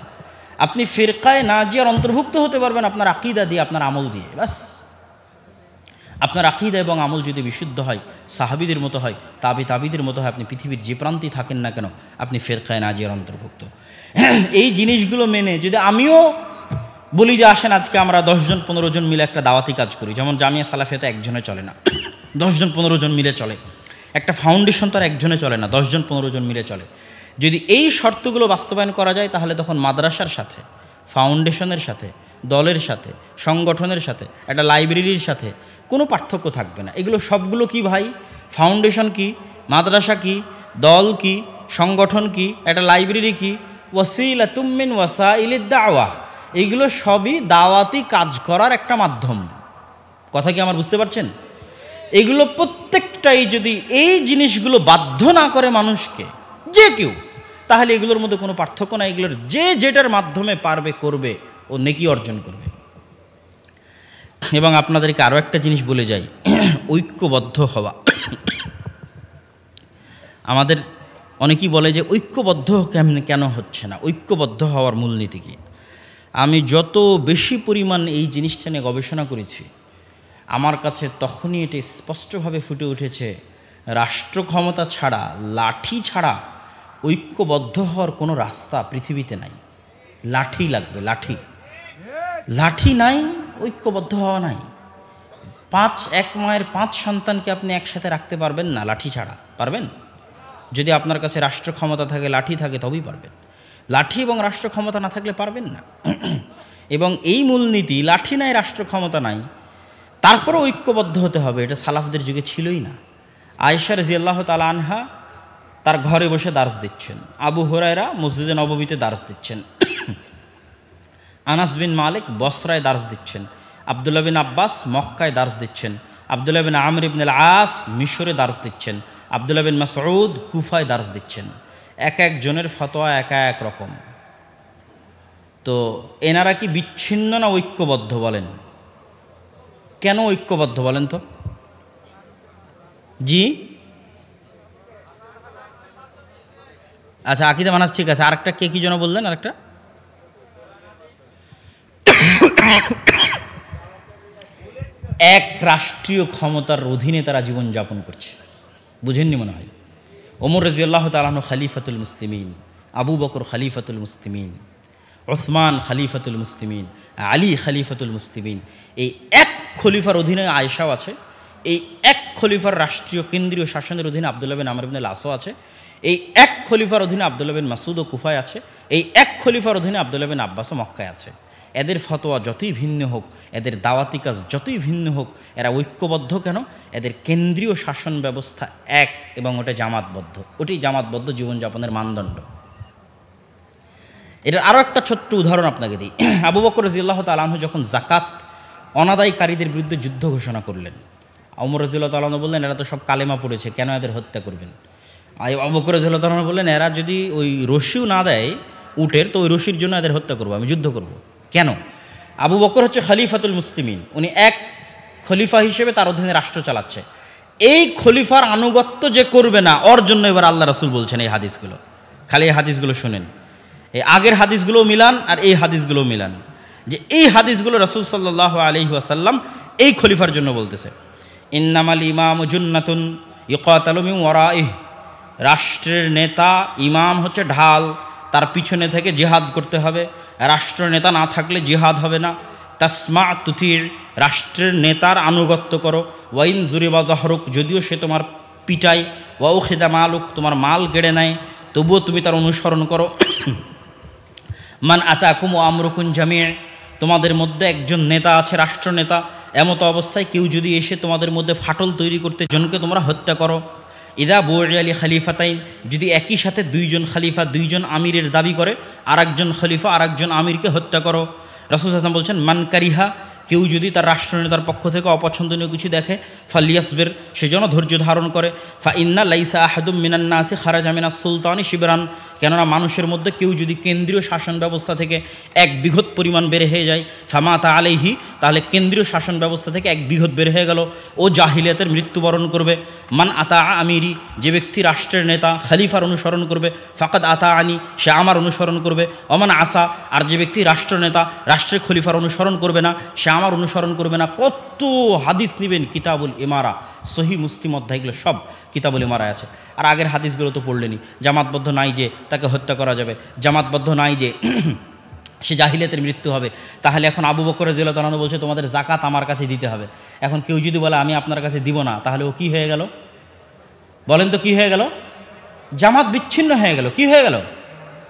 আপনি ফিরকায়ে নাজিয়ার অন্তর্ভুক্ত হতে পারবেন আপনার আকীদা দিয়ে, আপনার আমল দিয়ে। বাস, আপনার আকীদা এবং আমল যদি বিশুদ্ধ হয়, সাহাবীদের মতো হয়, তাবিদের মতো হয়, আপনি পৃথিবীর যে প্রান্তেই থাকেন না কেন আপনি ফিরকায়ে নাজিয়ার অন্তর্ভুক্ত। এই জিনিসগুলো মেনে যদি আমিও বলি যে আসেন আজকে আমরা 10 জন 15 জন মিলে একটা দাওয়াতি কাজ করি, যেমন জামিয়া সালাফিয়াতে একজনে চলে না, 10 জন 15 জন মিলে চলে। একটা ফাউন্ডেশন তো আর একজনে চলে না, 10 জন 15 জন মিলে চলে। যদি এই শর্তগুলো বাস্তবায়ন করা যায় তাহলে তখন মাদ্রাসার সাথে, ফাউন্ডেশনের সাথে, দলের সাথে, সংগঠনের সাথে, একটা লাইব্রেরির সাথে কোনো পার্থক্য থাকবে না। এগুলো সবগুলো কি ভাই? ফাউন্ডেশন কি, মাদ্রাসা কি, দল কি, সংগঠন কি, একটা লাইব্রেরি কি, ওয়াসিলাতুম মিন ওয়াসাইলিদ দাওয়া, এইগুলো সবই দাওয়াতি কাজ করার একটা মাধ্যম। কথা কি আমার বুঝতে পারছেন? এগুলো প্রত্যেকটাই যদি এই জিনিসগুলো বাধ্য না করে মানুষকে, যে কেউ, তাহলে এগুলোর মধ্যে কোনো পার্থক্য নাই। এগুলোর যে যেটার মাধ্যমে পারবে করবে, ও নেকি অর্জন করবে। এবং আপনাদেরকে আরও একটা জিনিস বলে যাই, ঐক্যবদ্ধ হওয়া। আমাদের অনেকেই বলে যে ঐক্যবদ্ধ কেন হচ্ছে না, ঐক্যবদ্ধ হওয়ার মূলনীতি কী? আমি যত বেশি পরিমাণ এই জিনিসটা নিয়ে গবেষণা করেছি, আমার কাছে তখনই এটি স্পষ্টভাবে ফুটে উঠেছে, রাষ্ট্র ক্ষমতা ছাড়া, লাঠি ছাড়া ঐক্যবদ্ধ হওয়ার কোনো রাস্তা পৃথিবীতে নাই। লাঠি লাগবে, লাঠি। লাঠি নাই, ঐক্যবদ্ধ হওয়া নাই। এক মায়ের 5 সন্তানকে আপনি একসাথে রাখতে পারবেন না লাঠি ছাড়া, পারবেন? যদি আপনার কাছে রাষ্ট্র ক্ষমতা থাকে, লাঠি থাকে, তবেই পারবেন। লাঠি এবং রাষ্ট্র ক্ষমতা না থাকলে পারবেন না। এবং এই মূলনীতি, লাঠি নাই, রাষ্ট্র ক্ষমতা নাই, তারপরে ঐক্যবদ্ধ হতে হবে, এটা সালাফদের যুগে ছিলই না। আয়েশা রাদিয়াল্লাহু তাআলা আনহা তার ঘরে বসে দার্স দিচ্ছেন, আবু হুরায়রা মসজিদে নববীতে দার্স দিচ্ছেন, আনাস বিন মালিক বসরায় দার্স দিচ্ছেন, আব্দুল্লাহ বিন আব্বাস মক্কায় দার্স দিচ্ছেন, আব্দুল্লাহ বিন আমর ইবনুল আস মিশরে দার্স দিচ্ছেন, আব্দুল্লাহ বিন মাসউদ কুফায় দার্স দিচ্ছেন। এক একজনের ফতোয়া এক রকম। তো এনারা কি বিচ্ছিন্ন না ঐক্যবদ্ধ? বলেন কেন ঐক্যবদ্ধ বলেন তো? জি, আচ্ছা, আকিদা মানহাজ ঠিক আছে। আরেকটা কে কি যেন বললেন? আরেকটা এক রাষ্ট্রীয় ক্ষমতার অধীনে তারা জীবনযাপন করছে। বুঝেননি মনে হয়। ওমর রাদিয়াল্লাহু তাআলা আনহু খলিফাতুল মুসলিমিন, আবু বকর খলিফাতুল মুসলিমিন, ওসমান খলিফাতুল মুসলিমিন, আলী খলিফাতুল মুসলিমিন। এই এক খলিফার অধীনে আয়েশাও আছে। এই এক খলিফার রাষ্ট্রীয় কেন্দ্রীয় শাসনের অধীনে আব্দুল্লাহ বিন আমর ইবনে আল-আসও আছে। এই এক খলিফার অধীনে আব্দুল্লাহ বিন মাসউদ ও কুফায় আছে। এই এক খলিফার অধীনে আব্দুল্লাহ বিন আব্বাসও মক্কায় আছে। এদের ফতোয়া যতই ভিন্ন হোক, এদের দাওয়াতি কাজ যতই ভিন্ন হোক, এরা ঐক্যবদ্ধ কেন? এদের কেন্দ্রীয় শাসন ব্যবস্থা এক, এবং ওটা জামাতবদ্ধ। ওটাই জামাতবদ্ধ জীবনযাপনের মানদণ্ড। এটার আরও একটা ছোট্ট উদাহরণ আপনাকে দিই। আবু বকর রাদিয়াল্লাহু তাআলা আনহু যখন যাকাত অনাদায়কারীদের বিরুদ্ধে যুদ্ধ ঘোষণা করলেন, ওমর রাদিয়াল্লাহু তাআলা আনহু বললেন, এরা তো সব কালেমা পড়েছে, কেন এদের হত্যা করবেন? আবু বকর রাদিয়াল্লাহু তাআলা আনহু বললেন, এরা যদি ওই রশিও না দেয় উটের, তো ওই রশির জন্য এদের হত্যা করবো, আমি যুদ্ধ করব। কেন? আবু বকর হচ্ছে খলিফাতুল মুসলিমিন, উনি এক খলিফা হিসেবে তার অধীনে রাষ্ট্র চালাচ্ছে। এই খলিফার আনুগত্য যে করবে না, ওর জন্য এবার আল্লাহ রাসূল বলছেন এই হাদিসগুলো। খালি এই হাদিসগুলো শুনেন, এই আগের হাদিসগুলোও মিলান আর এই হাদিসগুলোও মিলান, যে এই হাদিসগুলো রাসূল সাল্লাল্লাহু আলাইহি ওয়াসাল্লাম এই খলিফার জন্য বলতেছে। ইন্নামাল ইমামু জুন্নাতুন ইউকাতালু মিন ওয়ারাইহি, রাষ্ট্রের নেতা ইমাম হচ্ছে ঢাল, তার পিছনে থেকে জিহাদ করতে হবে। রাষ্ট্রনেতা না থাকলে জিহাদ হবে না। তাসমা তুতির, রাষ্ট্রের নেতার আনুগত্য করো। ওয়াইন জুরিবা জাহরুক, যদিও সে তোমার পিটাই। ওয়াউ খিদা মালুক, তোমার মাল কেড়ে নেয়, তবুও তুমি তার অনুসরণ করো। মান আতাকুম ও আমরুকুন জামিয়ে, তোমাদের মধ্যে একজন নেতা আছে, রাষ্ট্রনেতা, এমত অবস্থায় কেউ যদি এসে তোমাদের মধ্যে ফাটল তৈরি করতে জনকে তোমরা হত্যা করো। ইদা বুই আলী খালিফাতাইন, যদি একই সাথে দুইজন খালিফা, দুইজন আমিরের দাবি করে, আরেকজন খলিফা আরেকজন আমিরকে হত্যা করো। রাসূল সাল্লাল্লাহু আলাইহি ওয়াসাল্লাম বলছেন, মান কারিহা, কেউ যদি তার রাষ্ট্রনেতার পক্ষ থেকে অপছন্দনীয় কিছু দেখে, ফালিয়াসবির, সেজন্য ধৈর্য ধারণ করে। ফা ইন্না লাইসা আহাদুম মিনান নাসি খারাজা মিনাস সুলতানি শিবরান, কেননা মানুষের মধ্যে কেউ যদি কেন্দ্রীয় শাসন ব্যবস্থা থেকে এক বিঘত পরিমাণ বের হয়ে যায়, ফামাতা আলাইহি, তাহলে কেন্দ্রীয় শাসন ব্যবস্থা থেকে এক বিঘত বের হয়ে গেল, ও জাহিলিয়াতের মৃত্যুবরণ করবে। মান আতা আমিরি, যে ব্যক্তি রাষ্ট্রের নেতা খলিফার অনুসরণ করবে, ফাকাদ আতা আনি, সে আমার অনুসরণ করবে। অমান আসা, আর যে ব্যক্তি রাষ্ট্রনেতা রাষ্ট্রের খলিফার অনুসরণ করবে না, সে আমার অনুসরণ করবে না। কত হাদিস নেবেন, কিতাবুল ইমারা, সহি মুসলিম অধ্যায়গুলো সব কিতাবুল ইমারায় আছে। আর আগের হাদিসগুলো তো পড়লেনি। জামাতবদ্ধ নাই যে তাকে হত্যা করা যাবে, জামাতবদ্ধ নাই যে সে জাহিলিয়াতের মৃত্যু হবে। তাহলে এখন আবু বকর রাদিয়াল্লাহু তাআলা বলছে তোমাদের যাকাত আমার কাছে দিতে হবে। এখন কেউ যদি বলে আমি আপনার কাছে দিব না, তাহলে ও কি হয়ে গেল? বলেন তো কি হয়ে গেল? জামাত বিচ্ছিন্ন হয়ে গেল। কি হয়ে গেল?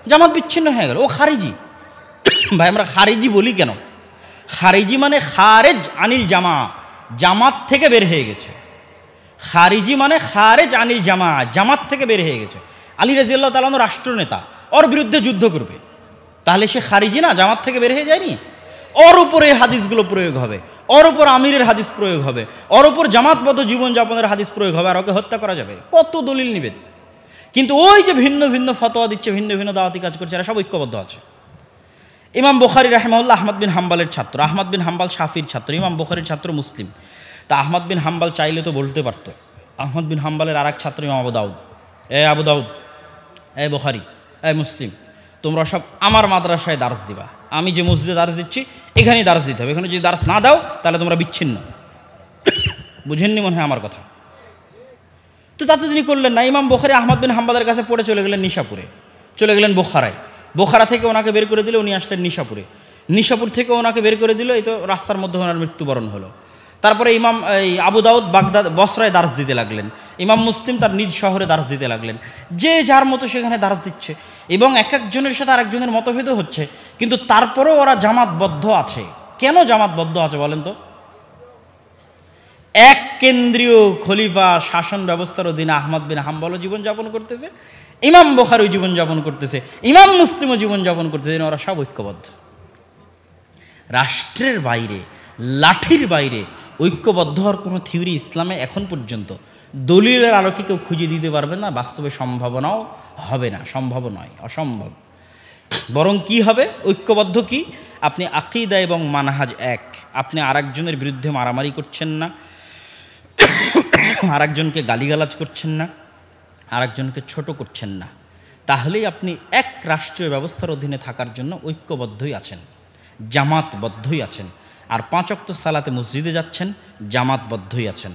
জামাত বিচ্ছিন্ন হয়ে গেল। ও খারিজি। ভাই, আমরা খারিজি বলি কেন? খারিজি মানে খারেজ আনিল জামা, জামাত থেকে বের হয়ে গেছে। খারিজি মানে খারেজ আনিল জামা, জামাত থেকে বের হয়ে গেছে। আলী রাদিয়াল্লাহু তাআলা রাষ্ট্রনেতা, ওর বিরুদ্ধে যুদ্ধ করবে, তাহলে সে খারিজি না? জামাত থেকে বের হয়ে যায়নি? ওর উপরে হাদিসগুলো প্রয়োগ হবে, ওর উপর আমিরের হাদিস প্রয়োগ হবে, ওর উপর জামাতবদ্ধ জীবনযাপনের হাদিস প্রয়োগ হবে, আর ওকে হত্যা করা যাবে। কত দলিল নিবেন? কিন্তু ওই যে ভিন্ন ভিন্ন ফতোয়া দিচ্ছে, ভিন্ন ভিন্ন দাওয়াতি কাজ করছে, এরা সব ঐক্যবদ্ধ আছে। ইমাম বুখারী রাহিমাহুল্লাহ আহমদ বিন হাম্বালের ছাত্র, আহমদ বিন হাম্বাল শাফির ছাত্র, ইমাম বুখারীর ছাত্র মুসলিম। তা আহমদ বিন হাম্বাল চাইলে তো বলতে পারতো, আহমদ বিন হাম্বালের আর এক ছাত্র ইমাম আবু দাউদ, আবু দাউদ, বুখারী, মুসলিম, তোমরা সব আমার মাদ্রাসায় দার্স দিবা, আমি যে মসজিদে দার্স দিচ্ছি এখানেই দার্স দিতে হবে, এখানে যদি দার্স না দাও তাহলে তোমরা বিচ্ছিন্ন। বুঝেননি মনে হয় আমার কথা? তো তাতে তিনি করলেন না। ইমাম বুখারী আহমদ বিন হাম্বালের কাছে পড়ে চলে গেলেন নিশাপুরে, চলে গেলেন বোখারায়। বোখারা থেকে ওনাকে বের করে দিলে, উনি আসলেন নিশাপুরে। নিশাপুর থেকে ওনাকে বের করে দিল, এই তো রাস্তার মধ্যে ওনার মৃত্যুবরণ হলো। তারপরে ইমাম আবু দাউদ বাগদাদ বসরায় দার্স দিতে লাগলেন, ইমাম মুসলিম তার নিজ শহরে দার্স দিতে লাগলেন। যে যার মতো সেখানে দার্স দিচ্ছে, এবং এক একজনের সাথে আরেকজনের মতভেদও হচ্ছে, কিন্তু তারপরেও ওরা জামাতবদ্ধ আছে। কেন জামাতবদ্ধ আছে বলেন তো? এক কেন্দ্রীয় খলিফা শাসন ব্যবস্থার অধীনে আহমদ বিন হাম্বলও জীবনযাপন করতেছে, ইমাম বুখারীও জীবনযাপন করতেছে, ইমাম মুসলিমও জীবনযাপন করতেছে। ওরা সব ঐক্যবদ্ধ। রাষ্ট্রের বাইরে, লাঠির বাইরে ঐক্যবদ্ধ হওয়ার কোনো থিওরি ইসলামে এখন পর্যন্ত দলিলের আলোকে কেউ খুঁজে দিতে পারবে না। বাস্তবে সম্ভাবনাও হবে না, সম্ভব নয়, অসম্ভব। বরং কি হবে? ঐক্যবদ্ধ কি? আপনি আকীদা এবং মানহাজ এক, আপনি আরেকজনের বিরুদ্ধে মারামারি করছেন না, আরেকজনকে গালিগালাজ করছেন না, আরেকজনকে ছোট করছেন না, তাহলেই আপনি এক রাষ্ট্রীয় ব্যবস্থার অধীনে থাকার জন্য ঐক্যবদ্ধই আছেন, জামাতবদ্ধই আছেন। আর 5 ওয়াক্ত সালাতে মসজিদে যাচ্ছেন, জামাতবদ্ধই আছেন।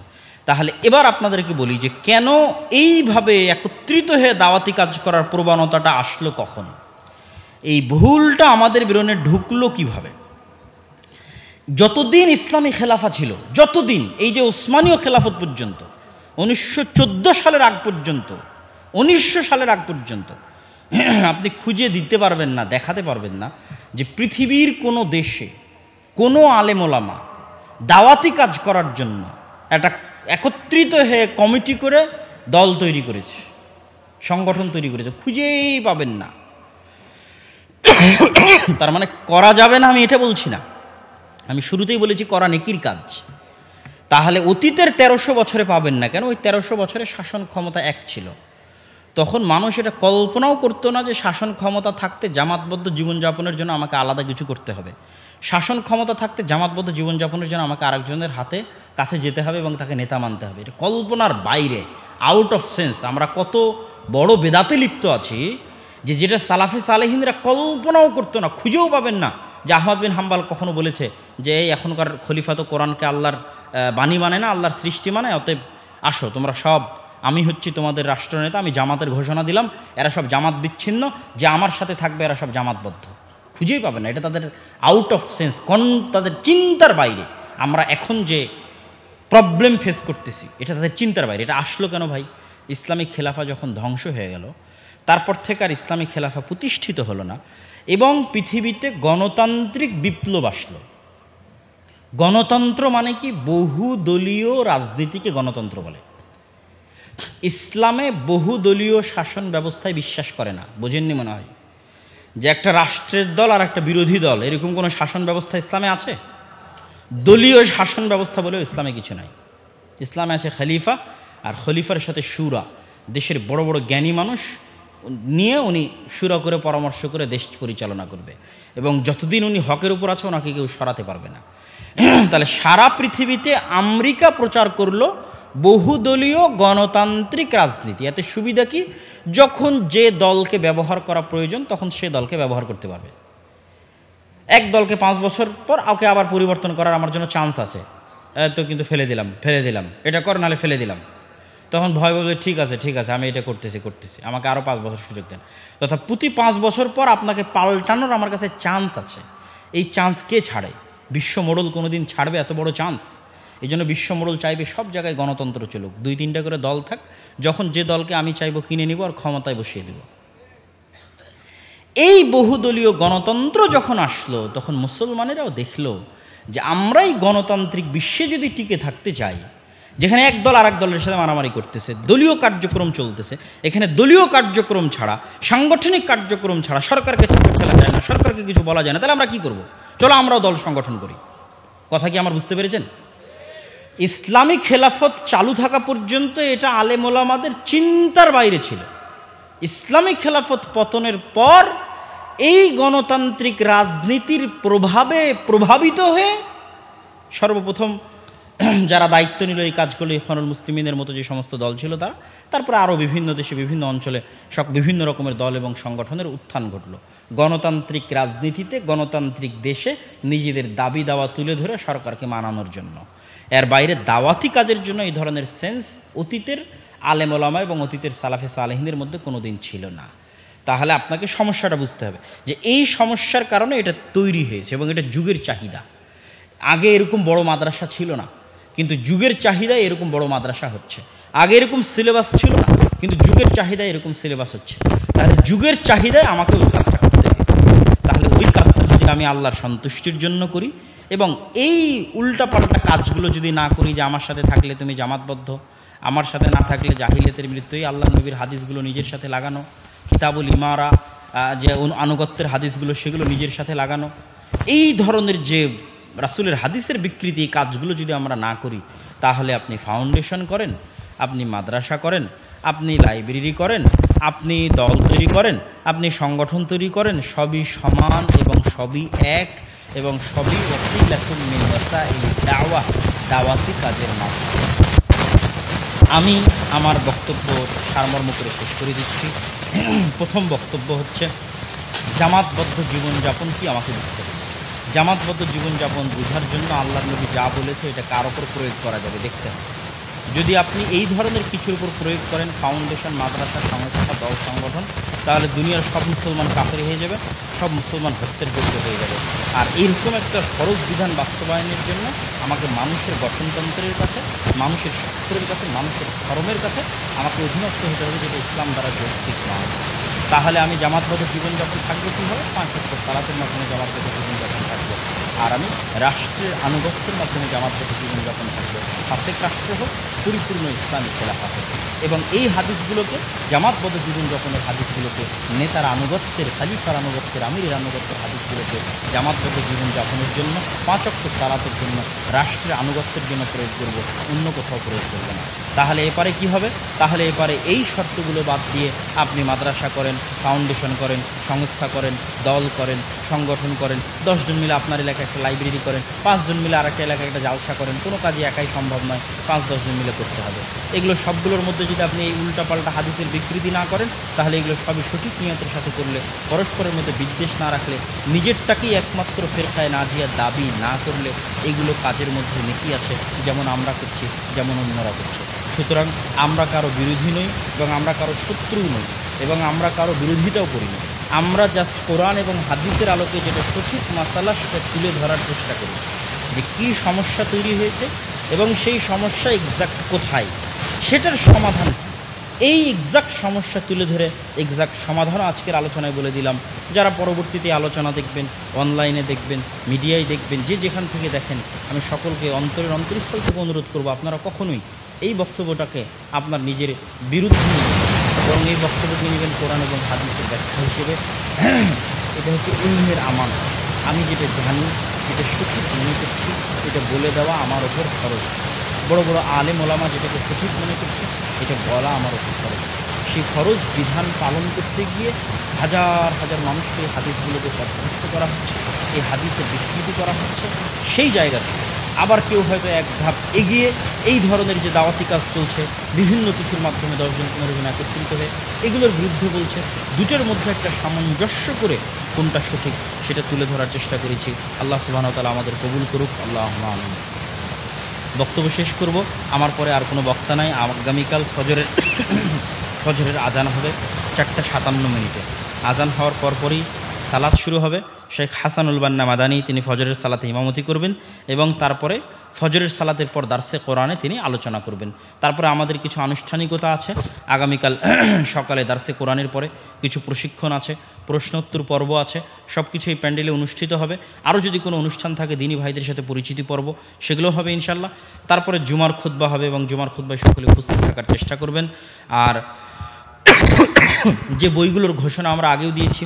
তাহলে এবার আপনাদেরকে বলি যে কেন এইভাবে একত্রিত হয়ে দাওয়াতি কাজ করার প্রবণতাটা আসলো কখন, এই ভুলটা আমাদের বিরনে ঢুকলো কিভাবে। যতদিন ইসলামী খেলাফা ছিল, যতদিন এই যে ওসমানীয় খেলাফত পর্যন্ত 1914 সালের আগ পর্যন্ত, 1900 সালের আগ পর্যন্ত আপনি খুঁজে দিতে পারবেন না, দেখাতে পারবেন না যে পৃথিবীর কোনো দেশে কোনো আলেম ওলামা দাওয়াতি কাজ করার জন্য একটা একত্রিত হয়ে কমিটি করে দল তৈরি করেছে, সংগঠন তৈরি করেছে, খুঁজেই পাবেন না। তার মানে করা যাবে না আমি এটা বলছি না, আমি শুরুতেই বলেছি করা নেকির কাজ। তাহলে অতীতের 1300 বছরে পাবেন না কেন? ওই 1300 বছরে শাসন ক্ষমতা এক ছিল, তখন মানুষ এটা কল্পনাও করতো না যে শাসন ক্ষমতা থাকতে জামাতবদ্ধ জীবনযাপনের জন্য আমাকে আলাদা কিছু করতে হবে, শাসন ক্ষমতা থাকতে জামাতবদ্ধ জীবনযাপনের জন্য আমাকে আরেকজনের হাতে কাছে যেতে হবে এবং তাকে নেতা মানতে হবে। এটা কল্পনার বাইরে, আউট অফ সেন্স। আমরা কত বড় বেদাতে লিপ্ত আছি যে যেটা সালাফে সালেহিনরা কল্পনাও করতো না, খুঁজেও পাবেন না যে আহমদ বিন হাম্বাল কখনো বলেছে যে এই এখনকার খলিফা তো কোরআনকে আল্লাহর বাণী মানে না, আল্লাহর সৃষ্টি মানে, অতএব আসো তোমরা সব, আমি হচ্ছি তোমাদের রাষ্ট্রনেতা, আমি জামাতের ঘোষণা দিলাম, এরা সব জামাত বিচ্ছিন্ন, যে আমার সাথে থাকবে এরা সব জামাতবদ্ধ। খুঁজেই পাবেন না, এটা তাদের আউট অফ সেন্স, তাদের চিন্তার বাইরে। আমরা এখন যে প্রবলেম ফেস করতেছি এটা তাদের চিন্তার বাইরে। এটা আসলো কেন ভাই? ইসলামিক খেলাফা যখন ধ্বংস হয়ে গেল, তারপর থেকে আর ইসলামিক খেলাফা প্রতিষ্ঠিত হলো না এবং পৃথিবীতে গণতান্ত্রিক বিপ্লব আসলো। গণতন্ত্র মানে কি? বহুদলীয় রাজনীতিকে গণতন্ত্র বলে। ইসলামে বহুদলীয় শাসন ব্যবস্থায় বিশ্বাস করে না। বোঝেননি মনে হয় যে একটা রাষ্ট্রের দল আর একটা বিরোধী দল, এরকম কোনো শাসন ব্যবস্থা ইসলামে আছে? দলীয় শাসন ব্যবস্থা বলেও ইসলামে কিছু নাই। ইসলামে আছে খলিফা, আর খলিফার সাথে শুরা, দেশের বড় বড় জ্ঞানী মানুষ নিয়ে উনি শুরা করে পরামর্শ করে দেশ পরিচালনা করবে, এবং যতদিন উনি হকের উপর আছে ওনাকে কেউ সরাতে পারবে না। তাহলে সারা পৃথিবীতে আমেরিকা প্রচার করলো বহুদলীয় গণতান্ত্রিক রাজনীতি। এতে সুবিধা কি? যখন যে দলকে ব্যবহার করা প্রয়োজন তখন সে দলকে ব্যবহার করতে পারবে। এক দলকে 5 বছর পর ওকে আবার পরিবর্তন করার আমার জন্য চান্স আছে, তো কিন্তু ফেলে দিলাম, এটা কর নাহলে ফেলে দিলাম। তখন ভয় বলবে ঠিক আছে আমি এটা করতেছি, আমাকে আরও 5 বছর সুযোগ দেন। তথা প্রতি 5 বছর পর আপনাকে পাল্টানোর আমার কাছে চান্স আছে। এই চান্স কে ছাড়ে? বিশ্ব মোড়ল কোনোদিন ছাড়বে এত বড় চান্স? এই জন্য বিশ্ব মোড়ল চাইবে সব জায়গায় গণতন্ত্র চলুক, 2-3টা করে দল থাক, যখন যে দলকে আমি চাইবো কিনে নিব আর ক্ষমতায় বসিয়ে দেব। এই বহুদলীয় গণতন্ত্র যখন আসলো তখন মুসলমানেরাও দেখলো যে আমরাই গণতান্ত্রিক বিশ্বে যদি টিকে থাকতে চাই, যেখানে এক দল আর এক দলের সাথে মারামারি করতেছে, দলীয় কার্যক্রম চলতেছে, এখানে দলীয় কার্যক্রম ছাড়া, সাংগঠনিক কার্যক্রম ছাড়া সরকারকে চোখে ফেলা যায় না, সরকারকে কিছু বলা যায় না, তাহলে আমরা কি করব? চলো আমরাও দল সংগঠন করি। কথা কি আমার বুঝতে পেরেছেন? ইসলামিক খেলাফত চালু থাকা পর্যন্ত এটা আলেম ওলামাদের চিন্তার বাইরে ছিল। ইসলামিক খেলাফত পতনের পর এই গণতান্ত্রিক রাজনীতির প্রভাবে প্রভাবিত হয়ে সর্বপ্রথম যারা দায়িত্ব নিল এই কাজগুলো, ইখওয়ানুল মুসলিমিনের মতো যে সমস্ত দল ছিল তারা, তারপরে আরও বিভিন্ন দেশে বিভিন্ন অঞ্চলে বিভিন্ন রকমের দল এবং সংগঠনের উত্থান ঘটল। গণতান্ত্রিক রাজনীতিতে গণতান্ত্রিক দেশে নিজেদের দাবি দাওয়া তুলে ধরে সরকারকে মানানোর জন্য। এর বাইরে দাওয়াতি কাজের জন্য এই ধরনের সেন্স অতীতের আলেম ওলামা এবং অতীতের সালাফে সালেহিনদের মধ্যে কোনো দিন ছিল না। তাহলে আপনাকে সমস্যাটা বুঝতে হবে যে এই সমস্যার কারণে এটা তৈরি হয়েছে এবং এটা যুগের চাহিদা। আগে এরকম বড় মাদ্রাসা ছিল না, কিন্তু যুগের চাহিদায় এরকম বড় মাদ্রাসা হচ্ছে। আগে এরকম সিলেবাস ছিল না, কিন্তু যুগের চাহিদায় এরকম সিলেবাস হচ্ছে। তাহলে যুগের চাহিদায় আমাকে ওই কাজটা করতে হবে। তাহলে ওই কাজটা যদি আমি আল্লাহর সন্তুষ্টির জন্য করি এবং এই উল্টাপাল্টা কাজগুলো যদি না করি, যে আমার সাথে থাকলে তুমি জামাতবদ্ধ, আমার সাথে না থাকলে জাহিলিয়াতের মৃত্যুই, আল্লাহ নবীর হাদিসগুলো নিজের সাথে লাগানো, কিতাবুল ইমারা যে আনুগত্যের হাদিসগুলো সেগুলো নিজের সাথে লাগানো, এই ধরনের যে রাসূলের হাদিসের বিকৃতি, এই কাজগুলো যদি আমরা না করি, তাহলে আপনি ফাউন্ডেশন করেন, আপনি মাদ্রাসা করেন, আপনি লাইব্রেরি করেন, আপনি দল তৈরি করেন, আপনি সংগঠন তৈরি করেন, সবই সমান এবং সবই এক এবং সবই ওয়াসিলাতুন মিন ওয়াসাইল দাওয়াতি কাজের মাধ্যমে। আমি আমার বক্তব্য সারমর্ম করে শেষ করে দিচ্ছি। প্রথম বক্তব্য হচ্ছে জামাতবদ্ধ জীবনযাপন কি আমাকে বুঝতে হবে। জামাতবদ্ধ জীবনযাপন বোঝার জন্য আল্লাহর নবী যা বলেছে এটা কার ওপর প্রয়োগ করা যাবে দেখতে হবে। যদি আপনি এই ধরনের কিছুর উপর প্রয়োগ করেন, ফাউন্ডেশন, মাদ্রাসা, সংস্থা, দল, সংগঠন, তাহলে দুনিয়ার সব মুসলমান কাফের হয়ে যাবে, সব মুসলমান হত্যের যোগ্য হয়ে যাবে। আর এইরকম একটা ফরজ বিধান বাস্তবায়নের জন্য আমাকে মানুষের গঠনতন্ত্রের কাছে, মানুষের শাস্ত্রের কাছে, মানুষের ধর্মের কাছে আমাকে অধীনস্থ হতে হবে, যেটা ইসলাম দ্বারা যৌক্তিক নয়। তাহলে আমি জামাতবদ্ধ জীবনযাপন থাকবো কীভাবে? 5 ওয়াক্ত সালাতের মাধ্যমে জামাতবদ্ধ জীবনযাপন থাকবো। আর আমি রাষ্ট্রের আনুগত্যের মাধ্যমে জামাতবদ্ধ জীবনযাপন থাকবো, ফাসেক রাষ্ট্র হোক, পরিপূর্ণ ইসলামী খেলাফত হোক। এবং এই হাদিসগুলোকে, জামাতবদ্ধ জীবনযাপনের হাদিসগুলোকে, নেতার আনুগত্যের, খালিফার আনুগত্যের, আমিরের আনুগত্যের হাদিসগুলোকে জামাতবদ্ধ জীবনযাপনের জন্য, 5 ওয়াক্ত সালাতের জন্য, রাষ্ট্রের আনুগত্যের জন্য প্রয়োগ করব, অন্য কোথাও প্রয়োগ করব না। তাহলে এপারে কি হবে? তাহলে এপারে এই শর্তগুলো বাদ দিয়ে আপনি মাদ্রাসা করেন, ফাউন্ডেশন করেন, সংস্থা করেন, দল করেন, সংগঠন করেন, 10 জন মিলে আপনার এলাকায় একটা লাইব্রেরি করেন, 5 জন মিলে আরেকটা এলাকায় একটা জালসা করেন, কোনো কাজই একাই সম্ভব নয়, 5-10 জন মিলে করতে হবে। এগুলো সবগুলোর মধ্যে যদি আপনি এই উল্টাপাল্টা হাদিসের বিকৃতি না করেন, তাহলে এগুলো সবই সঠিক নিয়তের সাথে করলে, পরস্পরের মধ্যে বিদ্বেষ না রাখলে, নিজেরটাকেই একমাত্র ফেরকায় নাজিয়া দাবি না করলে, এগুলো কাজের মধ্যে নেকি আছে, যেমন আমরা করছি, যেমন অন্যরা করছে। সুতরাং আমরা কারো বিরোধী নই এবং আমরা কারো শত্রু নই এবং আমরা কারো বিরোধিতাও করি না। আমরা জাস্ট কোরআন এবং হাদিসের আলোকে যেটা সঠিক মাসালা সেটা তুলে ধরার চেষ্টা করি, যে কী সমস্যা তৈরি হয়েছে এবং সেই সমস্যা এক্সাক্ট কোথায়, সেটার সমাধান কী। এই এক্সাক্ট সমস্যা তুলে ধরে এক্সাক্ট সমাধানও আজকের আলোচনায় বলে দিলাম। যারা পরবর্তীতে আলোচনা দেখবেন, অনলাইনে দেখবেন, মিডিয়ায় দেখবেন, যে যেখান থেকে দেখেন, আমি সকলকে অন্তরের অন্তরস্থল থেকে অনুরোধ করব, আপনারা কখনোই এই বক্তব্যটাকে আপনার নিজের বিরুদ্ধে নেবেন, এবং এই বক্তব্যকে নেবেন কোরআন এবং হাদিসের ব্যাখ্যা হিসেবে। এটা হচ্ছে ইলমের আমানত। আমি যেটা জানি, যেটা সঠিক মনে করছি, এটা বলে দেওয়া আমার ওপর খরচ। বড় বড় আলেম ওলামা যেটাকে সঠিক মনে করছে, এটা বলা আমার ওপর খরচ। সেই খরচ বিধান পালন করতে গিয়ে হাজার হাজার মানুষকে এই হাদিসগুলোকে পথভ্রষ্ট করা হচ্ছে, এই হাদিসের বিকৃতি করা হচ্ছে। সেই জায়গা থেকে আবার কেউ হয়তো এক ধাপ এগিয়ে এই ধরনের যে দাওয়াতি কাজ চলছে, বিভিন্ন কিছুর মাধ্যমে 10 জন 15 জন একত্রিত হয়ে এগুলোর বিরুদ্ধে বলছে। দুটোর মধ্যে একটা সামঞ্জস্য করে কোনটা সঠিক সেটা তুলে ধরার চেষ্টা করেছি। আল্লাহ সুবহানাহু ওয়া তাআলা আমাদের কবুল করুক। আল্লাহুম্মা আমিন। বক্তব্য শেষ করব, আমার পরে আর কোনো বক্তা নাই। আগামীকাল ফজরের আজান হবে 4:57 আজান হওয়ার পরপরই সালাত শুরু হবে। শেখ হাসানুল বান্না মাদানী তিনি ফজরের সালাতে ইমামতি করবেন এবং তারপরে ফজরের সালাতের পর দার্সে কোরআনে তিনি আলোচনা করবেন। তারপরে আমাদের কিছু আনুষ্ঠানিকতা আছে। আগামীকাল সকালে দার্সে কোরআনের পরে কিছু প্রশিক্ষণ আছে, প্রশ্নোত্তর পর্ব আছে, সব কিছু এই প্যান্ডেলে অনুষ্ঠিত হবে। আরও যদি কোনো অনুষ্ঠান থাকে দিনী ভাইদের সাথে পরিচিতি পর্ব, সেগুলো হবে ইনশাল্লাহ। তারপরে জুমার খুতবা হবে এবং জুমার খুতবায় সকলে উপস্থিত থাকার চেষ্টা করবেন। আর যে বইগুলোর ঘোষণা আমরা আগেও দিয়েছি,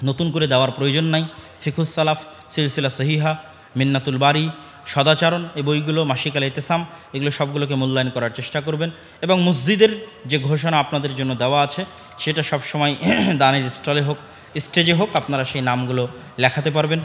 নতুন করে দেওয়ার প্রয়োজন নাই। ফিকুস সালাফ, সিলসিলা সহিহা, মিন্নাতুল বারি, সদাচরণ, এই বইগুলো, মাসিক আল ইতিসাম, এগুলো সবগুলোকে মূল্যায়ন করার চেষ্টা করবেন। এবং মসজিদের যে ঘোষণা আপনাদের জন্য দেওয়া আছে, সেটা সবসময় দানের স্টলে হোক, স্টেজে হোক, আপনারা সেই নামগুলো লেখাতে পারবেন।